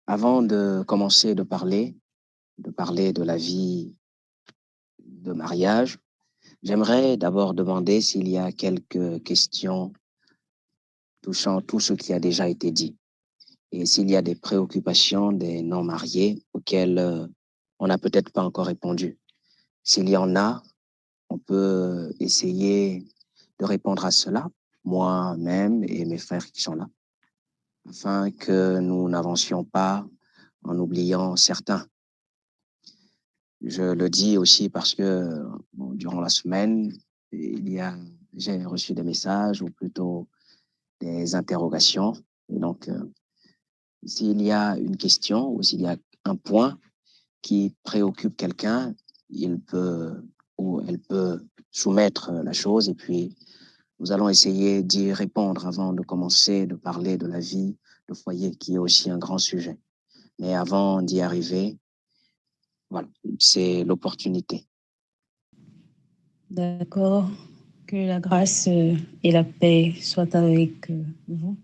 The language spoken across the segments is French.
Avant de commencer de parler de la vie de mariage, j'aimerais d'abord demander s'il y a quelques questions touchant tout ce qui a déjà été dit et s'il y a des préoccupations des non-mariés auxquelles on n'a peut-être pas encore répondu. S'il y en a, on peut essayer de répondre à cela, moi-même et mes frères qui sont là, afin que nous n'avancions pas en oubliant certains. Je le dis aussi parce que bon, durant la semaine, j'ai reçu des messages ou plutôt des interrogations. Et donc, s'il y a une question ou s'il y a un point qui préoccupe quelqu'un, il peut ou elle peut soumettre la chose et puis nous allons essayer d'y répondre avant de commencer de parler de la vie de foyer qui est aussi un grand sujet. Mais avant d'y arriver, voilà, c'est l'opportunité. D'accord. Que la grâce et la paix soient avec vous.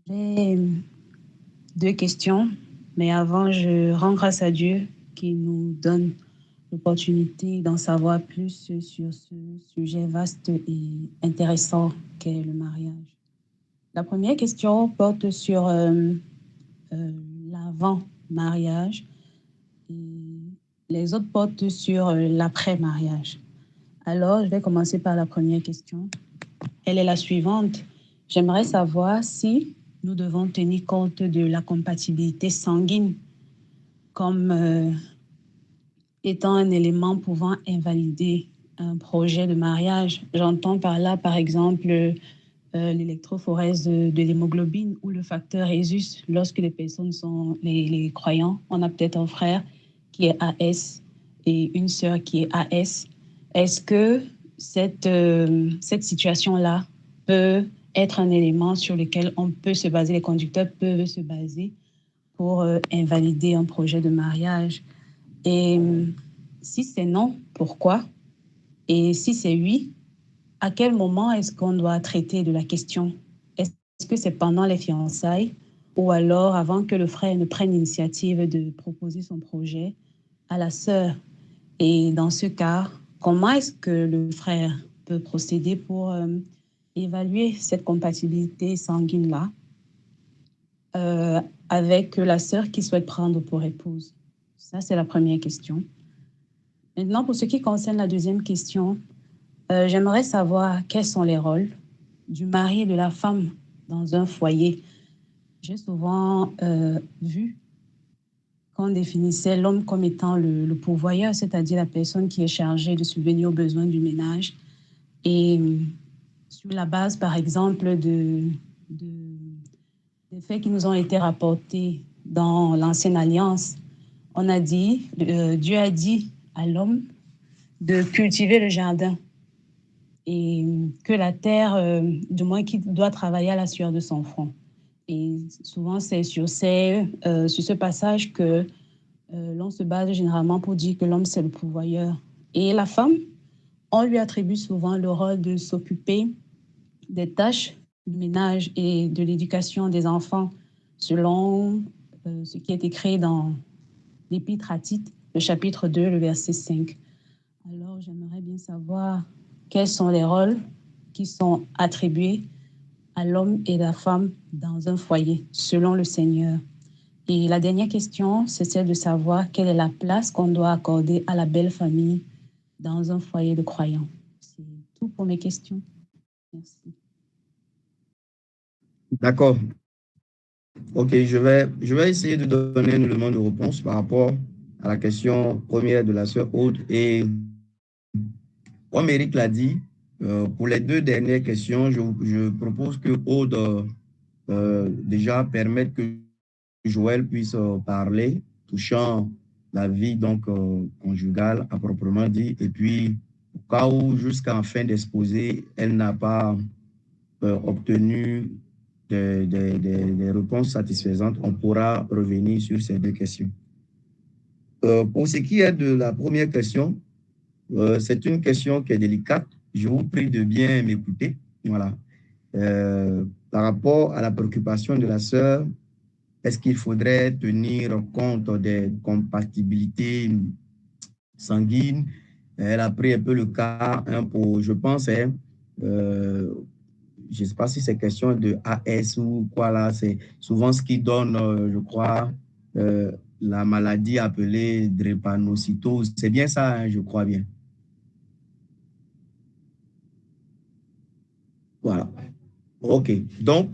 J'ai deux questions, mais avant, je rends grâce à Dieu qui nous donne l'opportunité d'en savoir plus sur ce sujet vaste et intéressant qu'est le mariage. La première question porte sur l'avant-mariage et les autres portent sur l'après-mariage. Alors, je vais commencer par la première question. Elle est la suivante. J'aimerais savoir si nous devons tenir compte de la compatibilité sanguine comme étant un élément pouvant invalider un projet de mariage. J'entends par là, par exemple, l'électrophorèse de l'hémoglobine ou le facteur Rhésus. Lorsque les personnes sont les croyants, on a peut-être un frère qui est AS et une sœur qui est AS. Est-ce que cette situation-là peut être un élément sur lequel on peut se baser, les conducteurs peuvent se baser pour invalider un projet de mariage? Et si c'est non, pourquoi? Et si c'est oui, à quel moment est-ce qu'on doit traiter de la question? Est-ce que c'est pendant les fiançailles ou alors avant que le frère ne prenne l'initiative de proposer son projet à la sœur? Et dans ce cas, comment est-ce que le frère peut procéder pour évaluer cette compatibilité sanguine-là avec la sœur qui souhaite prendre pour épouse? Ça, c'est la première question. Maintenant, pour ce qui concerne la deuxième question, j'aimerais savoir quels sont les rôles du mari et de la femme dans un foyer. J'ai souvent vu qu'on définissait l'homme comme étant le pourvoyeur, c'est-à-dire la personne qui est chargée de subvenir aux besoins du ménage. Et sur la base, par exemple, des faits qui nous ont été rapportés dans l'Ancienne Alliance, on a dit, Dieu a dit à l'homme de cultiver le jardin et que la terre, du moins qu'il doit travailler à la sueur de son front. Et souvent, c'est sur ce passage que l'on se base généralement pour dire que l'homme, c'est le pourvoyeur. Et la femme, on lui attribue souvent le rôle de s'occuper des tâches du ménage et de l'éducation des enfants, selon ce qui est écrit dans l'Épître à Tite, le chapitre 2, le verset 5. Alors, j'aimerais bien savoir quels sont les rôles qui sont attribués à l'homme et la femme dans un foyer, selon le Seigneur. Et la dernière question, c'est celle de savoir quelle est la place qu'on doit accorder à la belle famille dans un foyer de croyants. C'est tout pour mes questions. Merci. D'accord. OK, je vais essayer de donner un élément de réponse par rapport à la question première de la sœur Aude. Et comme Eric l'a dit, pour les deux dernières questions, je propose que Aude déjà permette que Joël puisse parler, touchant la vie donc conjugale à proprement dit. Et puis, au cas où, jusqu'à la fin d'exposer, elle n'a pas obtenu des réponses satisfaisantes, on pourra revenir sur ces deux questions. Pour ce qui est de la première question, c'est une question qui est délicate. Je vous prie de bien m'écouter. Voilà. Par rapport à la préoccupation de la sœur, est-ce qu'il faudrait tenir compte des compatibilités sanguines? Elle a pris un peu le cas pour, je pense, je ne sais pas si c'est question de AS ou quoi là, c'est souvent ce qui donne, je crois, la maladie appelée drépanocytose. C'est bien ça, hein, je crois bien. Voilà. OK. Donc,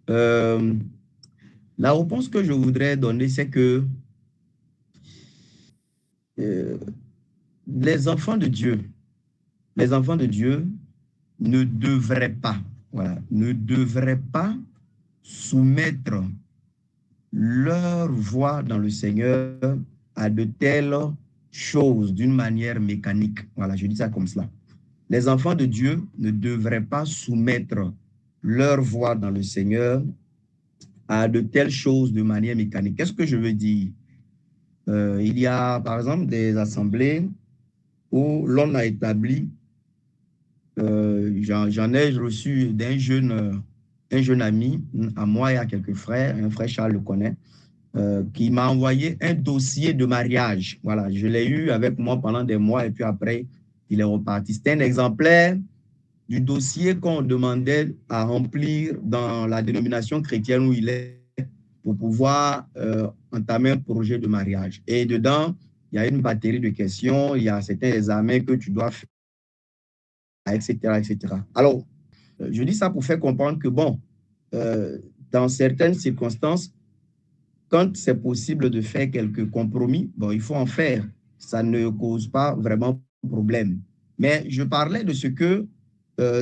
la réponse que je voudrais donner, c'est que les enfants de Dieu ne devraient pas, voilà, ne devraient pas soumettre leur voix dans le Seigneur à de telles choses d'une manière mécanique. Voilà, je dis ça comme cela. Les enfants de Dieu ne devraient pas soumettre leur voix dans le Seigneur à de telles choses de manière mécanique. Qu'est-ce que je veux dire? Il y a, par exemple, des assemblées où l'on a établi, j'en ai reçu d'un un jeune ami à moi et à quelques frères, un frère Charles le connaît, qui m'a envoyé un dossier de mariage. Voilà, je l'ai eu avec moi pendant des mois et puis après, il est reparti. C'était un exemplaire du dossier qu'on demandait à remplir dans la dénomination chrétienne où il est pour pouvoir entamer un projet de mariage. Et dedans, il y a une batterie de questions, il y a certains examens que tu dois faire, etc., etc. Alors, je dis ça pour faire comprendre que, bon, dans certaines circonstances, quand c'est possible de faire quelques compromis, bon, il faut en faire. Ça ne cause pas vraiment problème. Mais je parlais de ce que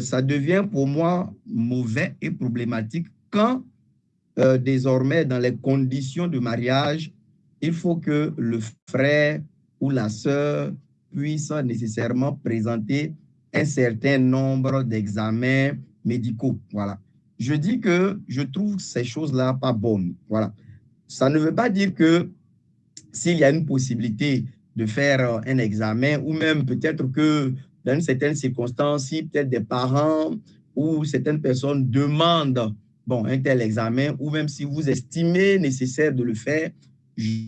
ça devient pour moi mauvais et problématique quand désormais, dans les conditions de mariage, il faut que le frère ou la sœur puisse nécessairement présenter un certain nombre d'examens médicaux. Voilà. Je dis que je trouve ces choses-là pas bonnes. Voilà. Ça ne veut pas dire que s'il y a une possibilité de faire un examen ou même peut-être que dans certaines circonstances, si peut-être des parents ou certaines personnes demandent bon, un tel examen ou même si vous estimez nécessaire de le faire, je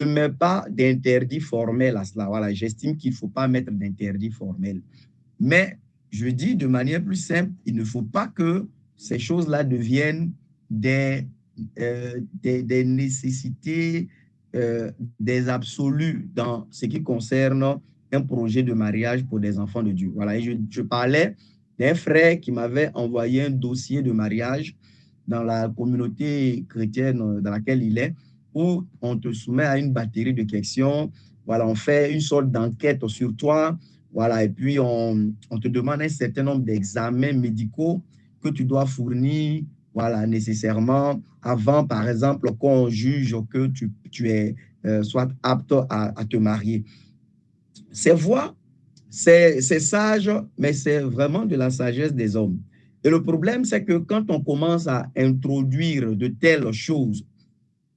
ne mets pas d'interdit formel à cela. Voilà, j'estime qu'il ne faut pas mettre d'interdit formel. Mais je dis de manière plus simple, il ne faut pas que ces choses-là deviennent des nécessités, des absolus dans ce qui concerne un projet de mariage pour des enfants de Dieu. Voilà, et je parlais d'un frère qui m'avait envoyé un dossier de mariage dans la communauté chrétienne dans laquelle il est, où on te soumet à une batterie de questions. Voilà, on fait une sorte d'enquête sur toi. Voilà, et puis on te demande un certain nombre d'examens médicaux que tu dois fournir, voilà, nécessairement avant, par exemple, qu'on juge que tu es soit apte à te marier. Ces voies, c'est sage, mais c'est vraiment de la sagesse des hommes. Et le problème, c'est que quand on commence à introduire de telles choses,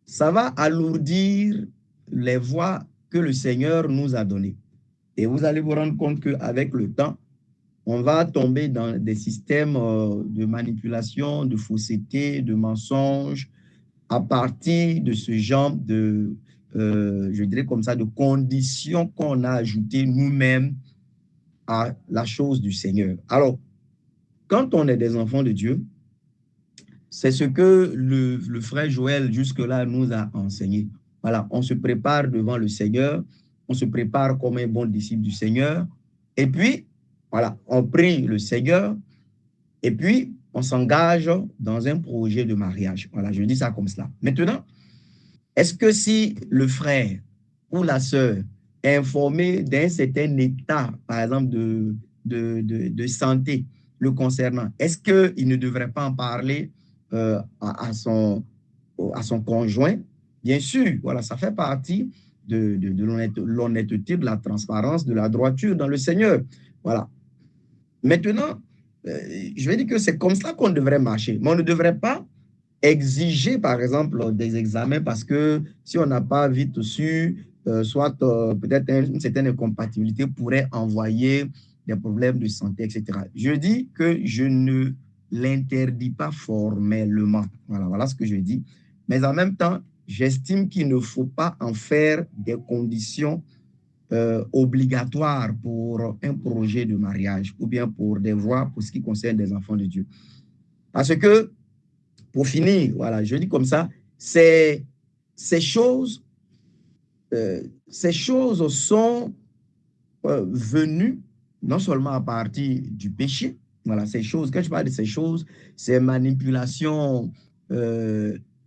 ça va alourdir les voies que le Seigneur nous a données. Et vous allez vous rendre compte qu'avec le temps, on va tomber dans des systèmes de manipulation, de fausseté, de mensonges, à partir de ce genre de, je dirais comme ça, de conditions qu'on a ajoutées nous-mêmes à la chose du Seigneur. Alors, quand on est des enfants de Dieu, c'est ce que le frère Joël jusque-là nous a enseigné. Voilà, on se prépare devant le Seigneur, on se prépare comme un bon disciple du Seigneur, et puis, voilà, on prie le Seigneur, et puis on s'engage dans un projet de mariage. Voilà, je dis ça comme cela. Maintenant, est-ce que si le frère ou la sœur est informé d'un certain état, par exemple, de santé le concernant, est-ce qu'il ne devrait pas en parler à son conjoint? Bien sûr, voilà, ça fait partie de l'honnêteté, de la transparence, de la droiture dans le Seigneur. Voilà. Maintenant, je vais dire que c'est comme ça qu'on devrait marcher, mais on ne devrait pas exiger, par exemple, des examens parce que si on n'a pas vite su, soit peut-être une certaine incompatibilité pourrait envoyer des problèmes de santé, etc. Je dis que je ne l'interdis pas formellement. Voilà, voilà ce que je dis. mais en même temps, j'estime qu'il ne faut pas en faire des conditions obligatoires pour un projet de mariage ou bien pour des voies pour ce qui concerne des enfants de Dieu. Parce que, pour finir, voilà, je dis comme ça, ces choses sont venues non seulement à partir du péché, voilà, ces choses, quand je parle de ces choses, ces manipulations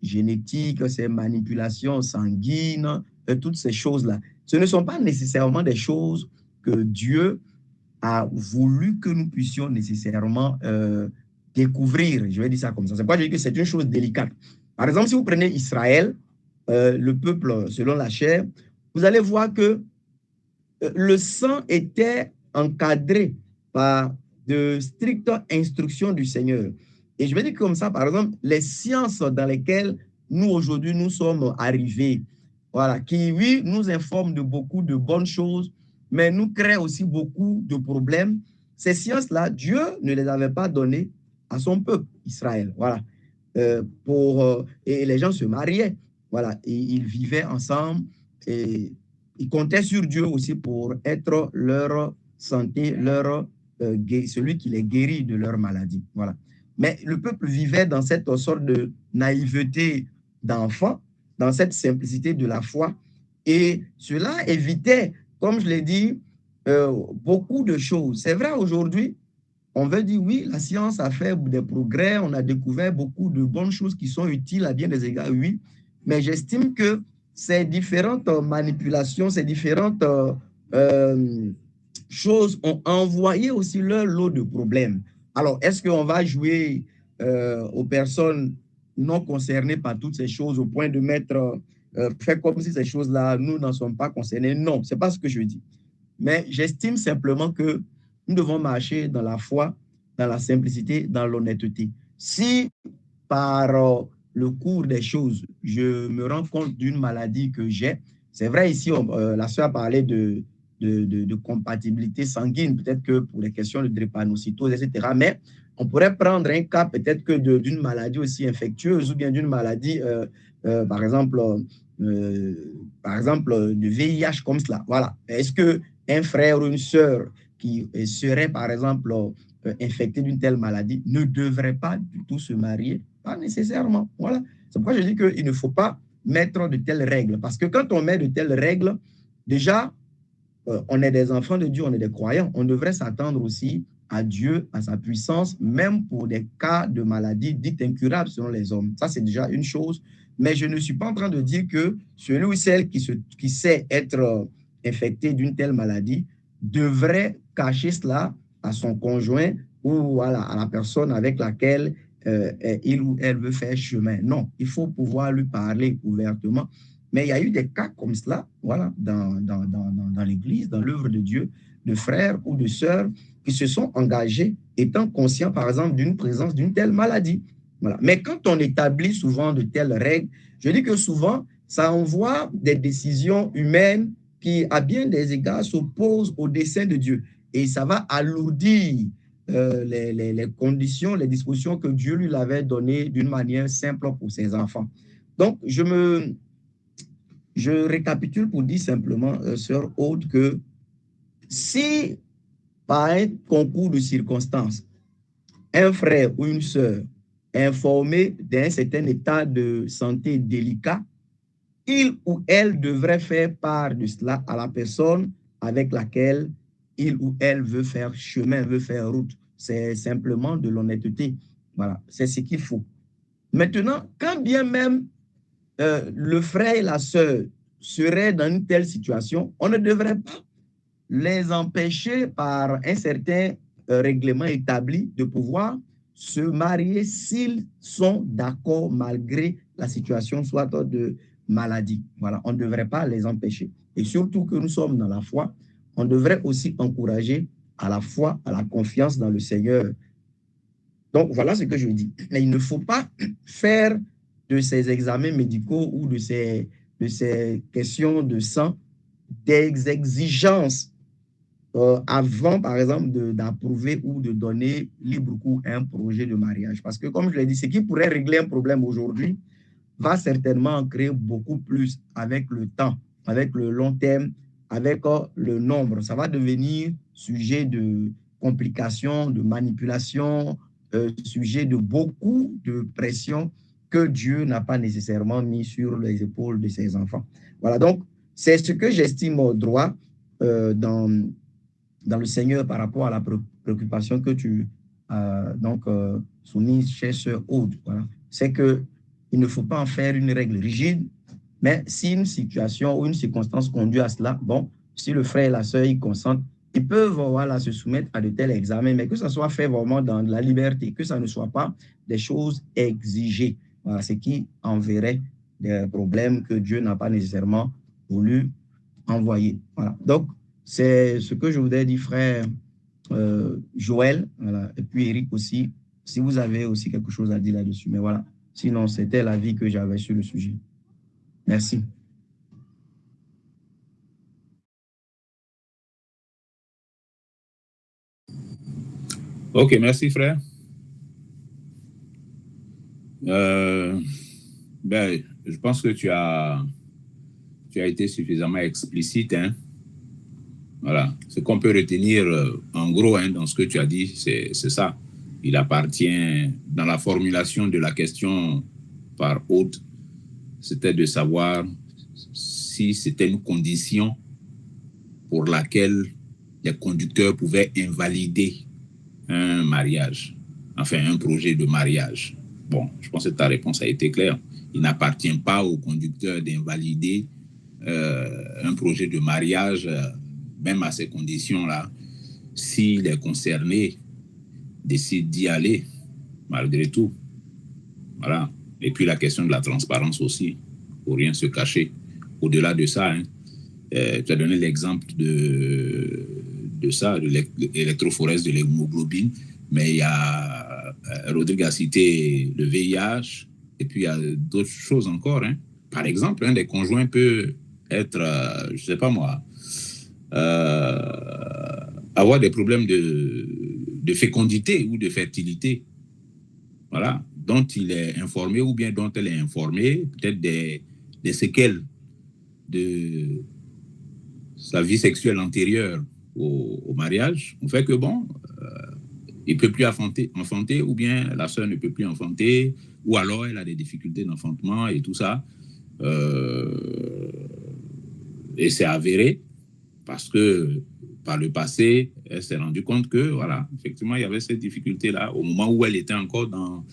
génétiques, ces manipulations sanguines, toutes ces choses-là, ce ne sont pas nécessairement des choses que Dieu a voulu que nous puissions nécessairement découvrir. Je vais dire ça comme ça. C'est pourquoi je dis que c'est une chose délicate. Par exemple, si vous prenez Israël, le peuple selon la chair, vous allez voir que le sang était encadré par de strictes instructions du Seigneur. Et je vais dire comme ça, par exemple, les sciences dans lesquelles nous, aujourd'hui, nous sommes arrivés, voilà, qui, oui, nous informent de beaucoup de bonnes choses, mais nous créent aussi beaucoup de problèmes. Ces sciences-là, Dieu ne les avait pas données à son peuple, Israël, voilà. Et les gens se mariaient, voilà, et ils vivaient ensemble, et ils comptaient sur Dieu aussi pour être leur santé, celui qui les guérit de leur maladie. Voilà. Mais le peuple vivait dans cette sorte de naïveté d'enfant, dans cette simplicité de la foi. Et cela évitait, comme je l'ai dit, beaucoup de choses. C'est vrai, aujourd'hui, on veut dire oui, la science a fait des progrès, on a découvert beaucoup de bonnes choses qui sont utiles à bien des égards, oui, mais j'estime que ces différentes manipulations, ces différentes choses ont envoyé aussi leur lot de problèmes. Alors, est-ce qu'on va jouer aux personnes non concernées par toutes ces choses au point de mettre, faire comme si ces choses-là, nous n'en sommes pas concernés? Non, ce n'est pas ce que je dis. Mais j'estime simplement que nous devons marcher dans la foi, dans la simplicité, dans l'honnêteté. Si par le cours des choses, je me rends compte d'une maladie que j'ai, c'est vrai ici, la sœur parlait de compatibilité sanguine, peut-être que pour les questions de drépanocytose, etc. Mais on pourrait prendre un cas peut-être que d'une maladie aussi infectieuse ou bien d'une maladie, par exemple, de VIH comme cela. Voilà. Est-ce qu'un frère ou une sœur qui serait, par exemple, infecté d'une telle maladie ne devrait pas du tout se marier? Pas nécessairement. Voilà. C'est pourquoi je dis qu'il ne faut pas mettre de telles règles. Parce que quand on met de telles règles, déjà, on est des enfants de Dieu, on est des croyants. On devrait s'attendre aussi à Dieu, à sa puissance, même pour des cas de maladie dites incurables selon les hommes. Ça, c'est déjà une chose. Mais je ne suis pas en train de dire que celui ou celle qui sait être infecté d'une telle maladie devrait cacher cela à son conjoint ou à la personne avec laquelle il ou elle veut faire chemin. Non, il faut pouvoir lui parler ouvertement. Mais il y a eu des cas comme cela, voilà, dans l'Église, dans l'œuvre de Dieu, de frères ou de sœurs qui se sont engagés étant conscients, par exemple, d'une présence d'une telle maladie. Voilà. Mais quand on établit souvent de telles règles, je dis que souvent, ça envoie des décisions humaines qui, à bien des égards, s'opposent au dessein de Dieu. Et ça va alourdir les conditions, les dispositions que Dieu lui avait données d'une manière simple pour ses enfants. Donc, je récapitule pour dire simplement, sœur Aude, que si par un concours de circonstances, un frère ou une sœur informé d'un certain état de santé délicat, il ou elle devrait faire part de cela à la personne avec laquelle il ou elle veut faire chemin, veut faire route. C'est simplement de l'honnêteté. Voilà, c'est ce qu'il faut. Maintenant, quand bien même le frère et la sœur seraient dans une telle situation, on ne devrait pas les empêcher par un certain règlement établi de pouvoir se marier s'ils sont d'accord malgré la situation soit de maladie. Voilà, on ne devrait pas les empêcher. Et surtout que nous sommes dans la foi, on devrait aussi encourager à la foi, à la confiance dans le Seigneur. Donc, voilà ce que je dis. Mais il ne faut pas faire de ces examens médicaux ou de ces questions de sang des exigences avant, par exemple, d'approuver ou de donner libre cours à un projet de mariage. Parce que, comme je l'ai dit, ce qui pourrait régler un problème aujourd'hui va certainement créer beaucoup plus avec le temps, avec le long terme, avec le nombre. Ça va devenir sujet de complications, de manipulation, sujet de beaucoup de pression que Dieu n'a pas nécessairement mis sur les épaules de ses enfants. Voilà, donc c'est ce que j'estime au droit dans le Seigneur par rapport à la préoccupation que tu as soumise chez Sœur Aude. Voilà. C'est qu'il ne faut pas en faire une règle rigide, mais si une situation ou une circonstance conduit à cela, bon, si le frère et la sœur y consentent, ils peuvent voilà, se soumettre à de tels examens, mais que ça soit fait vraiment dans la liberté, que ça ne soit pas des choses exigées. Voilà, ce qui enverrait des problèmes que Dieu n'a pas nécessairement voulu envoyer. Voilà. Donc, c'est ce que je voudrais dire, frère Joël, voilà, et puis Eric aussi, si vous avez aussi quelque chose à dire là-dessus. Mais voilà, sinon, c'était l'avis que j'avais sur le sujet. Merci. Ok, merci, frère. Je pense que tu as été suffisamment explicite, hein. Voilà. Ce qu'on peut retenir, en gros, hein, dans ce que tu as dit, c'est ça. Il appartient, dans la formulation de la question par Aude, c'était de savoir si c'était une condition pour laquelle les conducteurs pouvaient invalider un mariage, enfin un projet de mariage. Bon, je pense que ta réponse a été claire. Il n'appartient pas aux conducteurs d'invalider un projet de mariage, même à ces conditions-là, si les concernés décident d'y aller, malgré tout. Voilà. Et puis la question de la transparence aussi, pour rien se cacher. Au-delà de ça, hein, tu as donné l'exemple de ça, de l'électrophorèse de l'hémoglobine, mais il y a, Rodrigue a cité le VIH, et puis il y a d'autres choses encore. Hein. Par exemple, un des conjoints peut être, je ne sais pas moi, avoir des problèmes de fécondité ou de fertilité, voilà, dont il est informé ou bien dont elle est informée, peut-être des séquelles de sa vie sexuelle antérieure au mariage, on fait que bon, il ne peut plus enfanter, ou bien la sœur ne peut plus enfanter, ou alors elle a des difficultés d'enfantement et tout ça. Et c'est avéré parce que par le passé, elle s'est rendue compte que, voilà, effectivement, il y avait cette difficulté-là au moment où elle était encore dans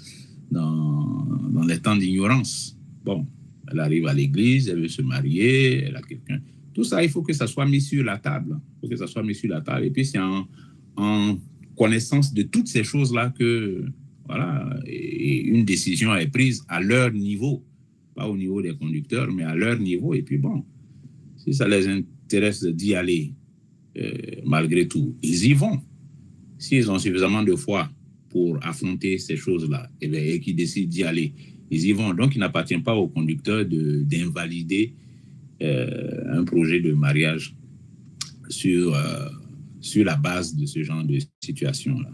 les temps d'ignorance. Bon, elle arrive à l'église, elle veut se marier, elle a quelqu'un. Tout ça, il faut que ça soit mis sur la table. Il faut que ça soit mis sur la table. Et puis, c'est en connaissance de toutes ces choses-là que, voilà, et une décision est prise à leur niveau, pas au niveau des conducteurs, mais à leur niveau. Et puis, bon, si ça les intéresse d'y aller, malgré tout, ils y vont. S'ils ont suffisamment de foi pour affronter ces choses-là et qu'ils décident d'y aller, ils y vont. Donc, il n'appartient pas aux conducteurs d'invalider un projet de mariage sur la base de ce genre de situation-là.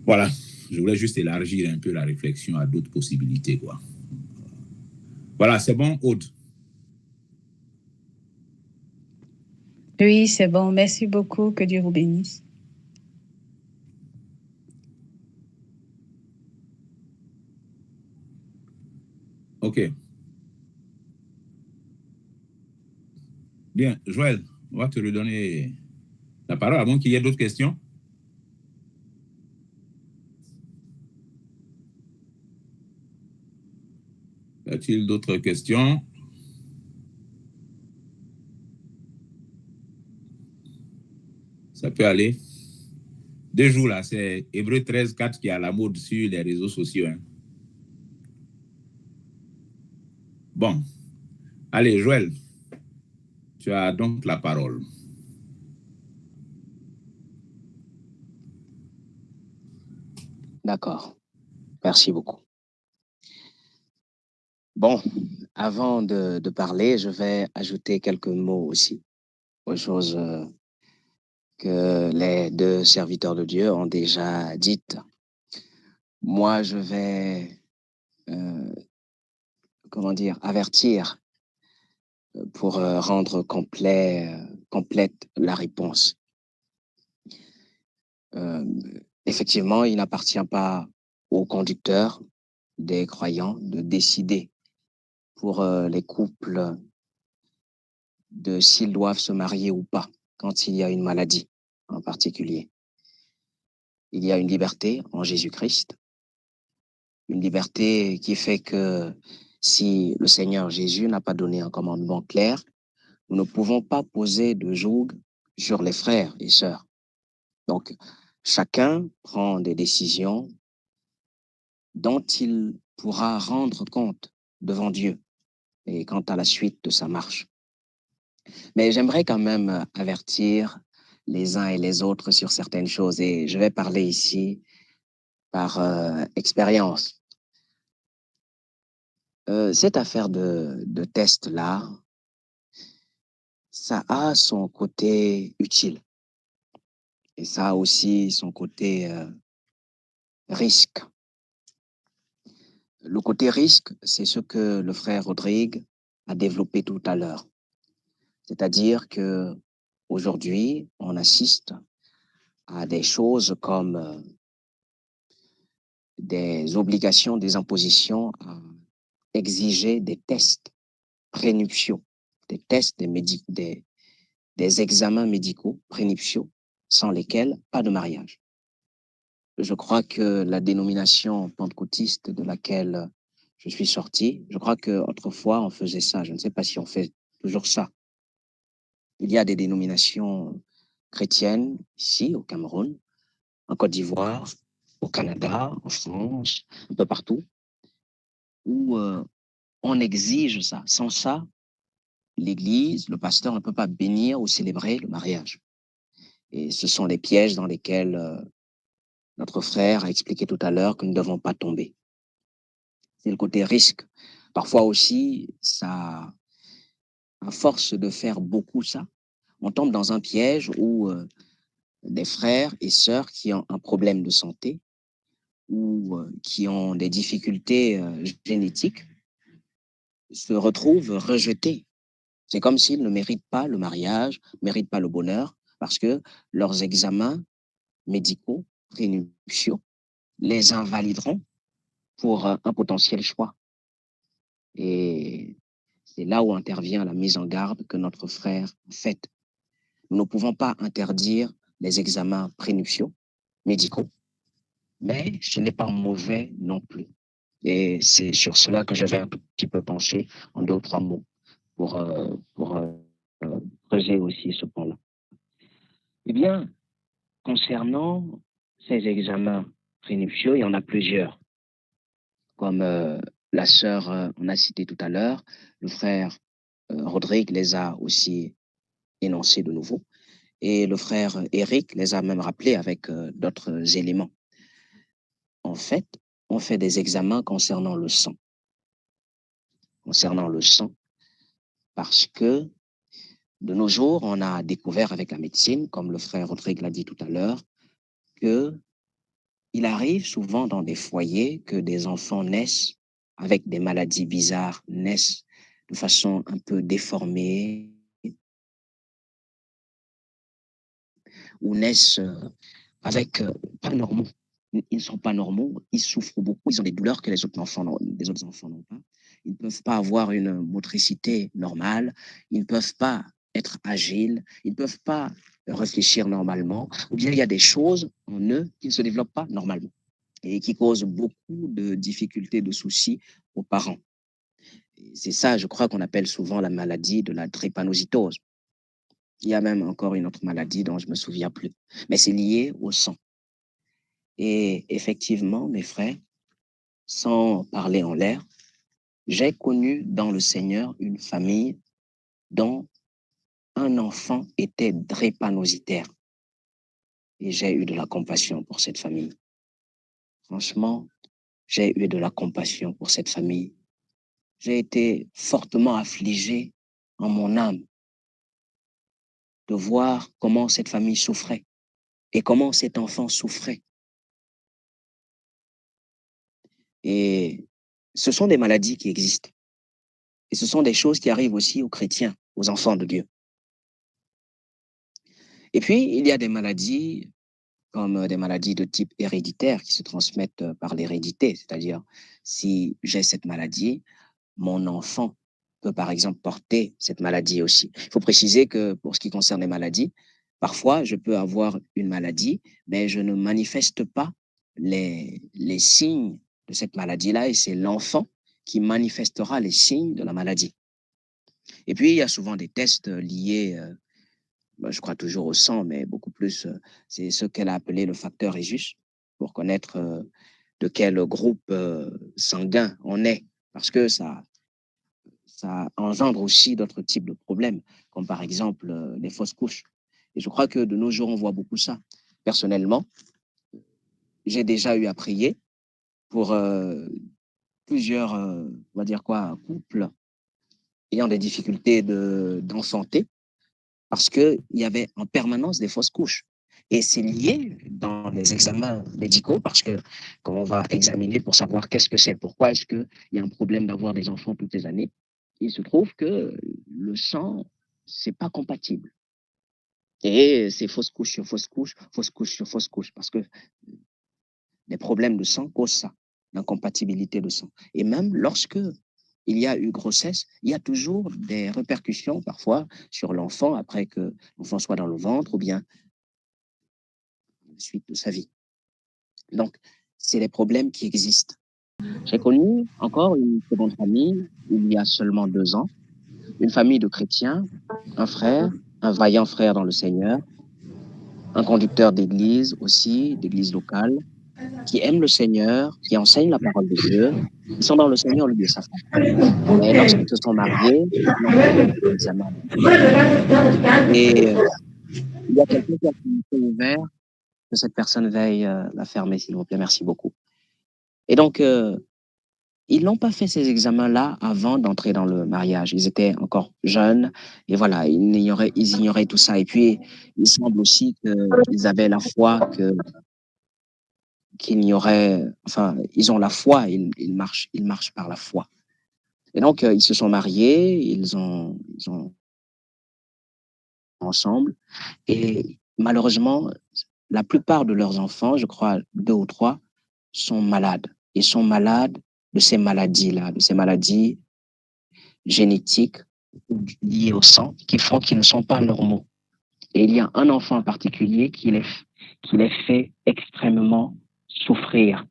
Voilà, je voulais juste élargir un peu la réflexion à d'autres possibilités, quoi. Voilà, c'est bon, Aude? Oui, c'est bon. Merci beaucoup. Que Dieu vous bénisse. OK. Bien, Joël, on va te redonner la parole, à moins qu'il y ait d'autres questions. Y a-t-il d'autres questions? Ça peut aller. 2 jours là, c'est Hébreux 13:4 qui est à la mode sur les réseaux sociaux. Hein. Bon. Allez, Joël, tu as donc la parole. D'accord. Merci beaucoup. Bon, avant de parler, je vais ajouter quelques mots aussi aux choses que les deux serviteurs de Dieu ont déjà dites. Moi, je vais comment dire, avertir pour rendre complète la réponse. Effectivement, il n'appartient pas aux conducteurs des croyants de décider pour les couples de s'ils doivent se marier ou pas quand il y a une maladie en particulier. Il y a une liberté en Jésus-Christ, une liberté qui fait que si le Seigneur Jésus n'a pas donné un commandement clair, nous ne pouvons pas poser de joug sur les frères et sœurs. Donc, chacun prend des décisions dont il pourra rendre compte devant Dieu et quant à la suite de sa marche. Mais j'aimerais quand même avertir les uns et les autres sur certaines choses et je vais parler ici par expérience. Cette affaire de test-là, ça a son côté utile et ça a aussi son côté risque. Le côté risque, c'est ce que le frère Rodrigue a développé tout à l'heure. C'est-à-dire que aujourd'hui, on assiste à des choses comme des obligations, des impositions à exiger des tests prénuptiaux, des tests, des examens médicaux prénuptiaux, sans lesquels pas de mariage. Je crois que la dénomination pentecôtiste de laquelle je suis sorti, je crois qu'autrefois on faisait ça. Je ne sais pas si on fait toujours ça. Il y a des dénominations chrétiennes ici au Cameroun, en Côte d'Ivoire, au Canada, en France, un peu partout, où on exige ça. Sans ça, l'Église, le pasteur ne peut pas bénir ou célébrer le mariage. Et ce sont les pièges dans lesquels notre frère a expliqué tout à l'heure que nous ne devons pas tomber. C'est le côté risque. Parfois aussi, ça, à force de faire beaucoup ça, on tombe dans un piège où des frères et sœurs qui ont un problème de santé ou qui ont des difficultés génétiques se retrouvent rejetés. C'est comme s'ils ne méritent pas le mariage, ne méritent pas le bonheur, parce que leurs examens médicaux, prénuptiaux, les invalideront pour un potentiel choix. Et c'est là où intervient la mise en garde que notre frère a faite. Nous ne pouvons pas interdire les examens prénuptiaux, médicaux, mais ce n'est pas mauvais non plus. Et c'est sur cela que je vais un tout petit peu pencher en deux ou trois mots pour creuser aussi ce point-là. Eh bien, concernant ces examens prénuptiaux, il y en a plusieurs. Comme la sœur, on a cité tout à l'heure, le frère Rodrigue les a aussi énoncés de nouveau. Et le frère Eric les a même rappelés avec d'autres éléments. En fait, on fait des examens concernant le sang. Concernant le sang, parce que de nos jours, on a découvert avec la médecine, comme le frère Rodrigue l'a dit tout à l'heure, que il arrive souvent dans des foyers que des enfants naissent avec des maladies bizarres, naissent de façon un peu déformée ou naissent avec pas normaux. Ils ne sont pas normaux, ils souffrent beaucoup, ils ont des douleurs que les autres enfants n'ont pas. Ils ne peuvent pas avoir une motricité normale, ils ne peuvent pas être agiles, ils ne peuvent pas réfléchir normalement, ou bien il y a des choses en eux qui ne se développent pas normalement et qui causent beaucoup de difficultés, de soucis aux parents. C'est ça, je crois qu'on appelle souvent la maladie de la drépanocytose. Il y a même encore une autre maladie dont je ne me souviens plus, mais c'est lié au sang. Et effectivement, mes frères, sans parler en l'air, j'ai connu dans le Seigneur une famille dont un enfant était drépanocytaire. Et j'ai eu de la compassion pour cette famille. Franchement, j'ai eu de la compassion pour cette famille. J'ai été fortement affligé en mon âme de voir comment cette famille souffrait et comment cet enfant souffrait. Et ce sont des maladies qui existent. Et ce sont des choses qui arrivent aussi aux chrétiens, aux enfants de Dieu. Et puis, il y a des maladies comme des maladies de type héréditaire qui se transmettent par l'hérédité. C'est-à-dire, si j'ai cette maladie, mon enfant peut par exemple porter cette maladie aussi. Il faut préciser que pour ce qui concerne les maladies, parfois je peux avoir une maladie, mais je ne manifeste pas les signes de cette maladie-là et c'est l'enfant qui manifestera les signes de la maladie. Et puis, il y a souvent des tests liés, je crois toujours au sang, mais beaucoup plus, c'est ce qu'elle a appelé le facteur Rhésus pour connaître de quel groupe sanguin on est. Parce que ça engendre aussi d'autres types de problèmes, comme par exemple les fausses couches. Et je crois que de nos jours, on voit beaucoup ça. Personnellement, j'ai déjà eu à prier pour plusieurs, on va dire quoi, couples ayant des difficultés d'enfanter parce qu'il y avait en permanence des fausses couches. Et c'est lié dans les examens médicaux parce que quand on va examiner pour savoir qu'est-ce que c'est, pourquoi est-ce qu'il y a un problème d'avoir des enfants toutes les années, il se trouve que le sang, c'est pas compatible. Et c'est fausse couche sur fausse couche, fausse couche sur fausse couche, parce que les problèmes de sang causent ça, l'incompatibilité de sang. Et même lorsque il y a eu grossesse, il y a toujours des répercussions parfois sur l'enfant après que l'enfant soit dans le ventre ou bien à la suite de sa vie. Donc, c'est les problèmes qui existent. J'ai connu encore une seconde famille il y a seulement 2 ans, une famille de chrétiens, un frère, un vaillant frère dans le Seigneur, un conducteur d'église aussi, d'église locale, qui aime le Seigneur, qui enseigne la parole de Dieu. Ils sont dans le Seigneur, lui et sa femme. Mais lorsqu'ils se sont mariés, ils ont fait des examens. Et il y a quelqu'un qui a fait ouvert, que cette personne veuille la fermer, s'il vous plaît. Merci beaucoup. Et donc, ils n'ont pas fait ces examens-là avant d'entrer dans le mariage. Ils étaient encore jeunes et voilà, ils ignoraient tout ça. Et puis, il semble aussi qu'ils avaient la foi qu'il n'y aurait, enfin, ils ont la foi, ils marchent par la foi. Et donc, ils se sont mariés, ils ont ensemble. Et malheureusement, la plupart de leurs enfants, je crois 2 ou 3, sont malades. Ils sont malades de ces maladies-là, de ces maladies génétiques liées au sang qui font qu'ils ne sont pas normaux. Et il y a un enfant en particulier qui les fait extrêmement souffrir.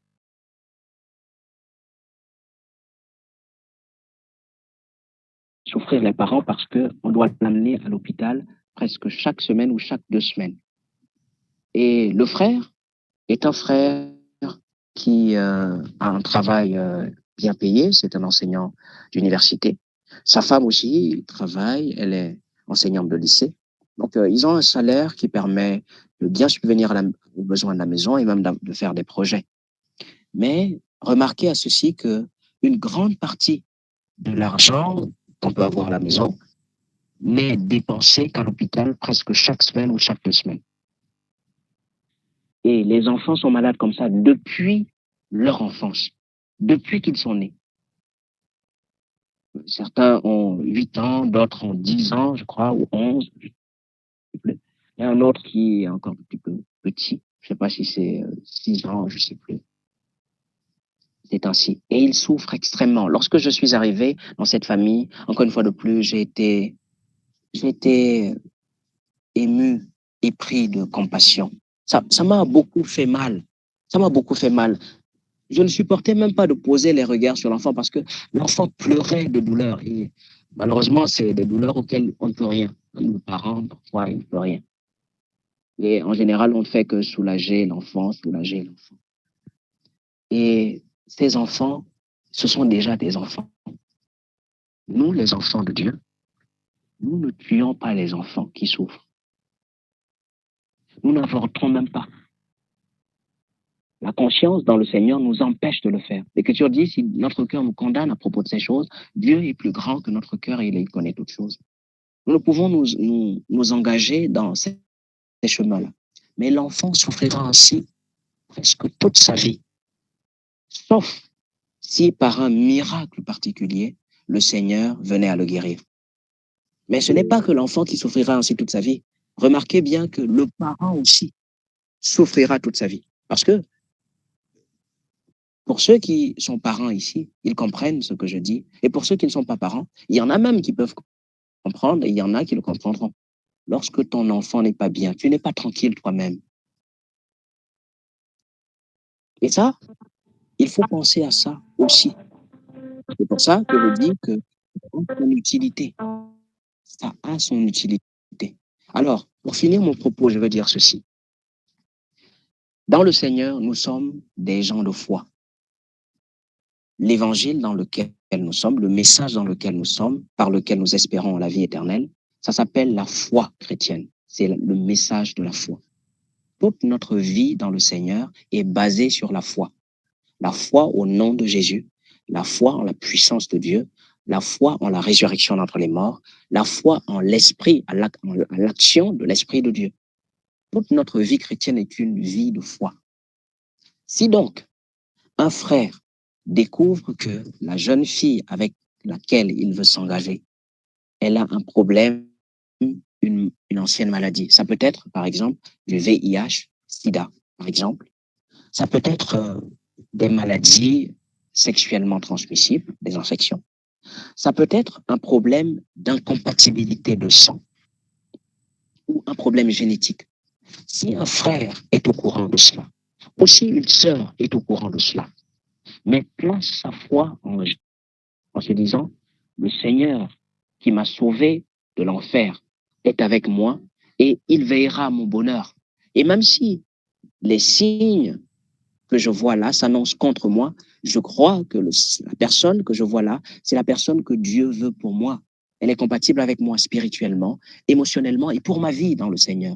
Souffrir les parents parce qu'on doit l'amener à l'hôpital presque chaque semaine ou chaque 2 semaines. Et le frère est un frère qui a un travail bien payé, c'est un enseignant d'université. Sa femme aussi travaille, elle est enseignante de lycée. Donc, ils ont un salaire qui permet de bien subvenir aux besoins de la maison et même de faire des projets. Mais remarquez à ceci que une grande partie de l'argent qu'on peut avoir à la maison n'est dépensé qu'à l'hôpital presque chaque semaine ou chaque 2 semaines. Et les enfants sont malades comme ça depuis leur enfance, depuis qu'ils sont nés. Certains ont 8 ans, d'autres ont 10 ans, je crois, ou 11. Il y a un autre qui est encore un petit peu petit. Je ne sais pas si c'est 6 ans, je ne sais plus. C'est ainsi. Et ils souffrent extrêmement. Lorsque je suis arrivé dans cette famille, encore une fois de plus, j'ai été ému et pris de compassion. Ça m'a beaucoup fait mal. Ça m'a beaucoup fait mal. Je ne supportais même pas de poser les regards sur l'enfant parce que l'enfant pleurait de douleur. Et malheureusement, c'est des douleurs auxquelles on ne peut rien. Nos parents, parfois, ils ne peuvent rien. Et en général, on ne fait que soulager l'enfant, soulager l'enfant. Et ces enfants, ce sont déjà des enfants. Nous, les enfants de Dieu, nous ne tuons pas les enfants qui souffrent. Nous n'avortons même pas. La conscience dans le Seigneur nous empêche de le faire. L'Écriture dit, si notre cœur nous condamne à propos de ces choses, Dieu est plus grand que notre cœur et il connaît toutes choses. Nous ne pouvons nous engager dans ces chemins-là. Mais l'enfant souffrira ainsi presque toute sa vie. Sauf si par un miracle particulier, le Seigneur venait à le guérir. Mais ce n'est pas que l'enfant qui souffrira ainsi toute sa vie. Remarquez bien que le parent aussi souffrira toute sa vie. Parce que pour ceux qui sont parents ici, ils comprennent ce que je dis. Et pour ceux qui ne sont pas parents, il y en a même qui peuvent comprendre et il y en a qui le comprendront. Lorsque ton enfant n'est pas bien, tu n'es pas tranquille toi-même. Et ça, il faut penser à ça aussi. C'est pour ça que je dis que ça a son utilité. Ça a son utilité. Alors, pour finir mon propos, je veux dire ceci. Dans le Seigneur, nous sommes des gens de foi. L'évangile dans lequel nous sommes, le message dans lequel nous sommes, par lequel nous espérons la vie éternelle, ça s'appelle la foi chrétienne. C'est le message de la foi. Toute notre vie dans le Seigneur est basée sur la foi. La foi au nom de Jésus, la foi en la puissance de Dieu, la foi en la résurrection d'entre les morts, la foi en l'esprit, à l'action de l'esprit de Dieu. Toute notre vie chrétienne est une vie de foi. Si donc un frère découvre que la jeune fille avec laquelle il veut s'engager, elle a un problème, une ancienne maladie. Ça peut être, par exemple, du VIH, SIDA, par exemple. Ça peut être des maladies sexuellement transmissibles, des infections. Ça peut être un problème d'incompatibilité de sang ou un problème génétique. Si un frère est au courant de cela, ou si une sœur est au courant de cela, mais place sa foi en se disant, le Seigneur qui m'a sauvé de l'enfer est avec moi et il veillera à mon bonheur. Et même si les signes que je vois là s'annoncent contre moi, je crois que la personne que je vois là, c'est la personne que Dieu veut pour moi. Elle est compatible avec moi spirituellement, émotionnellement et pour ma vie dans le Seigneur.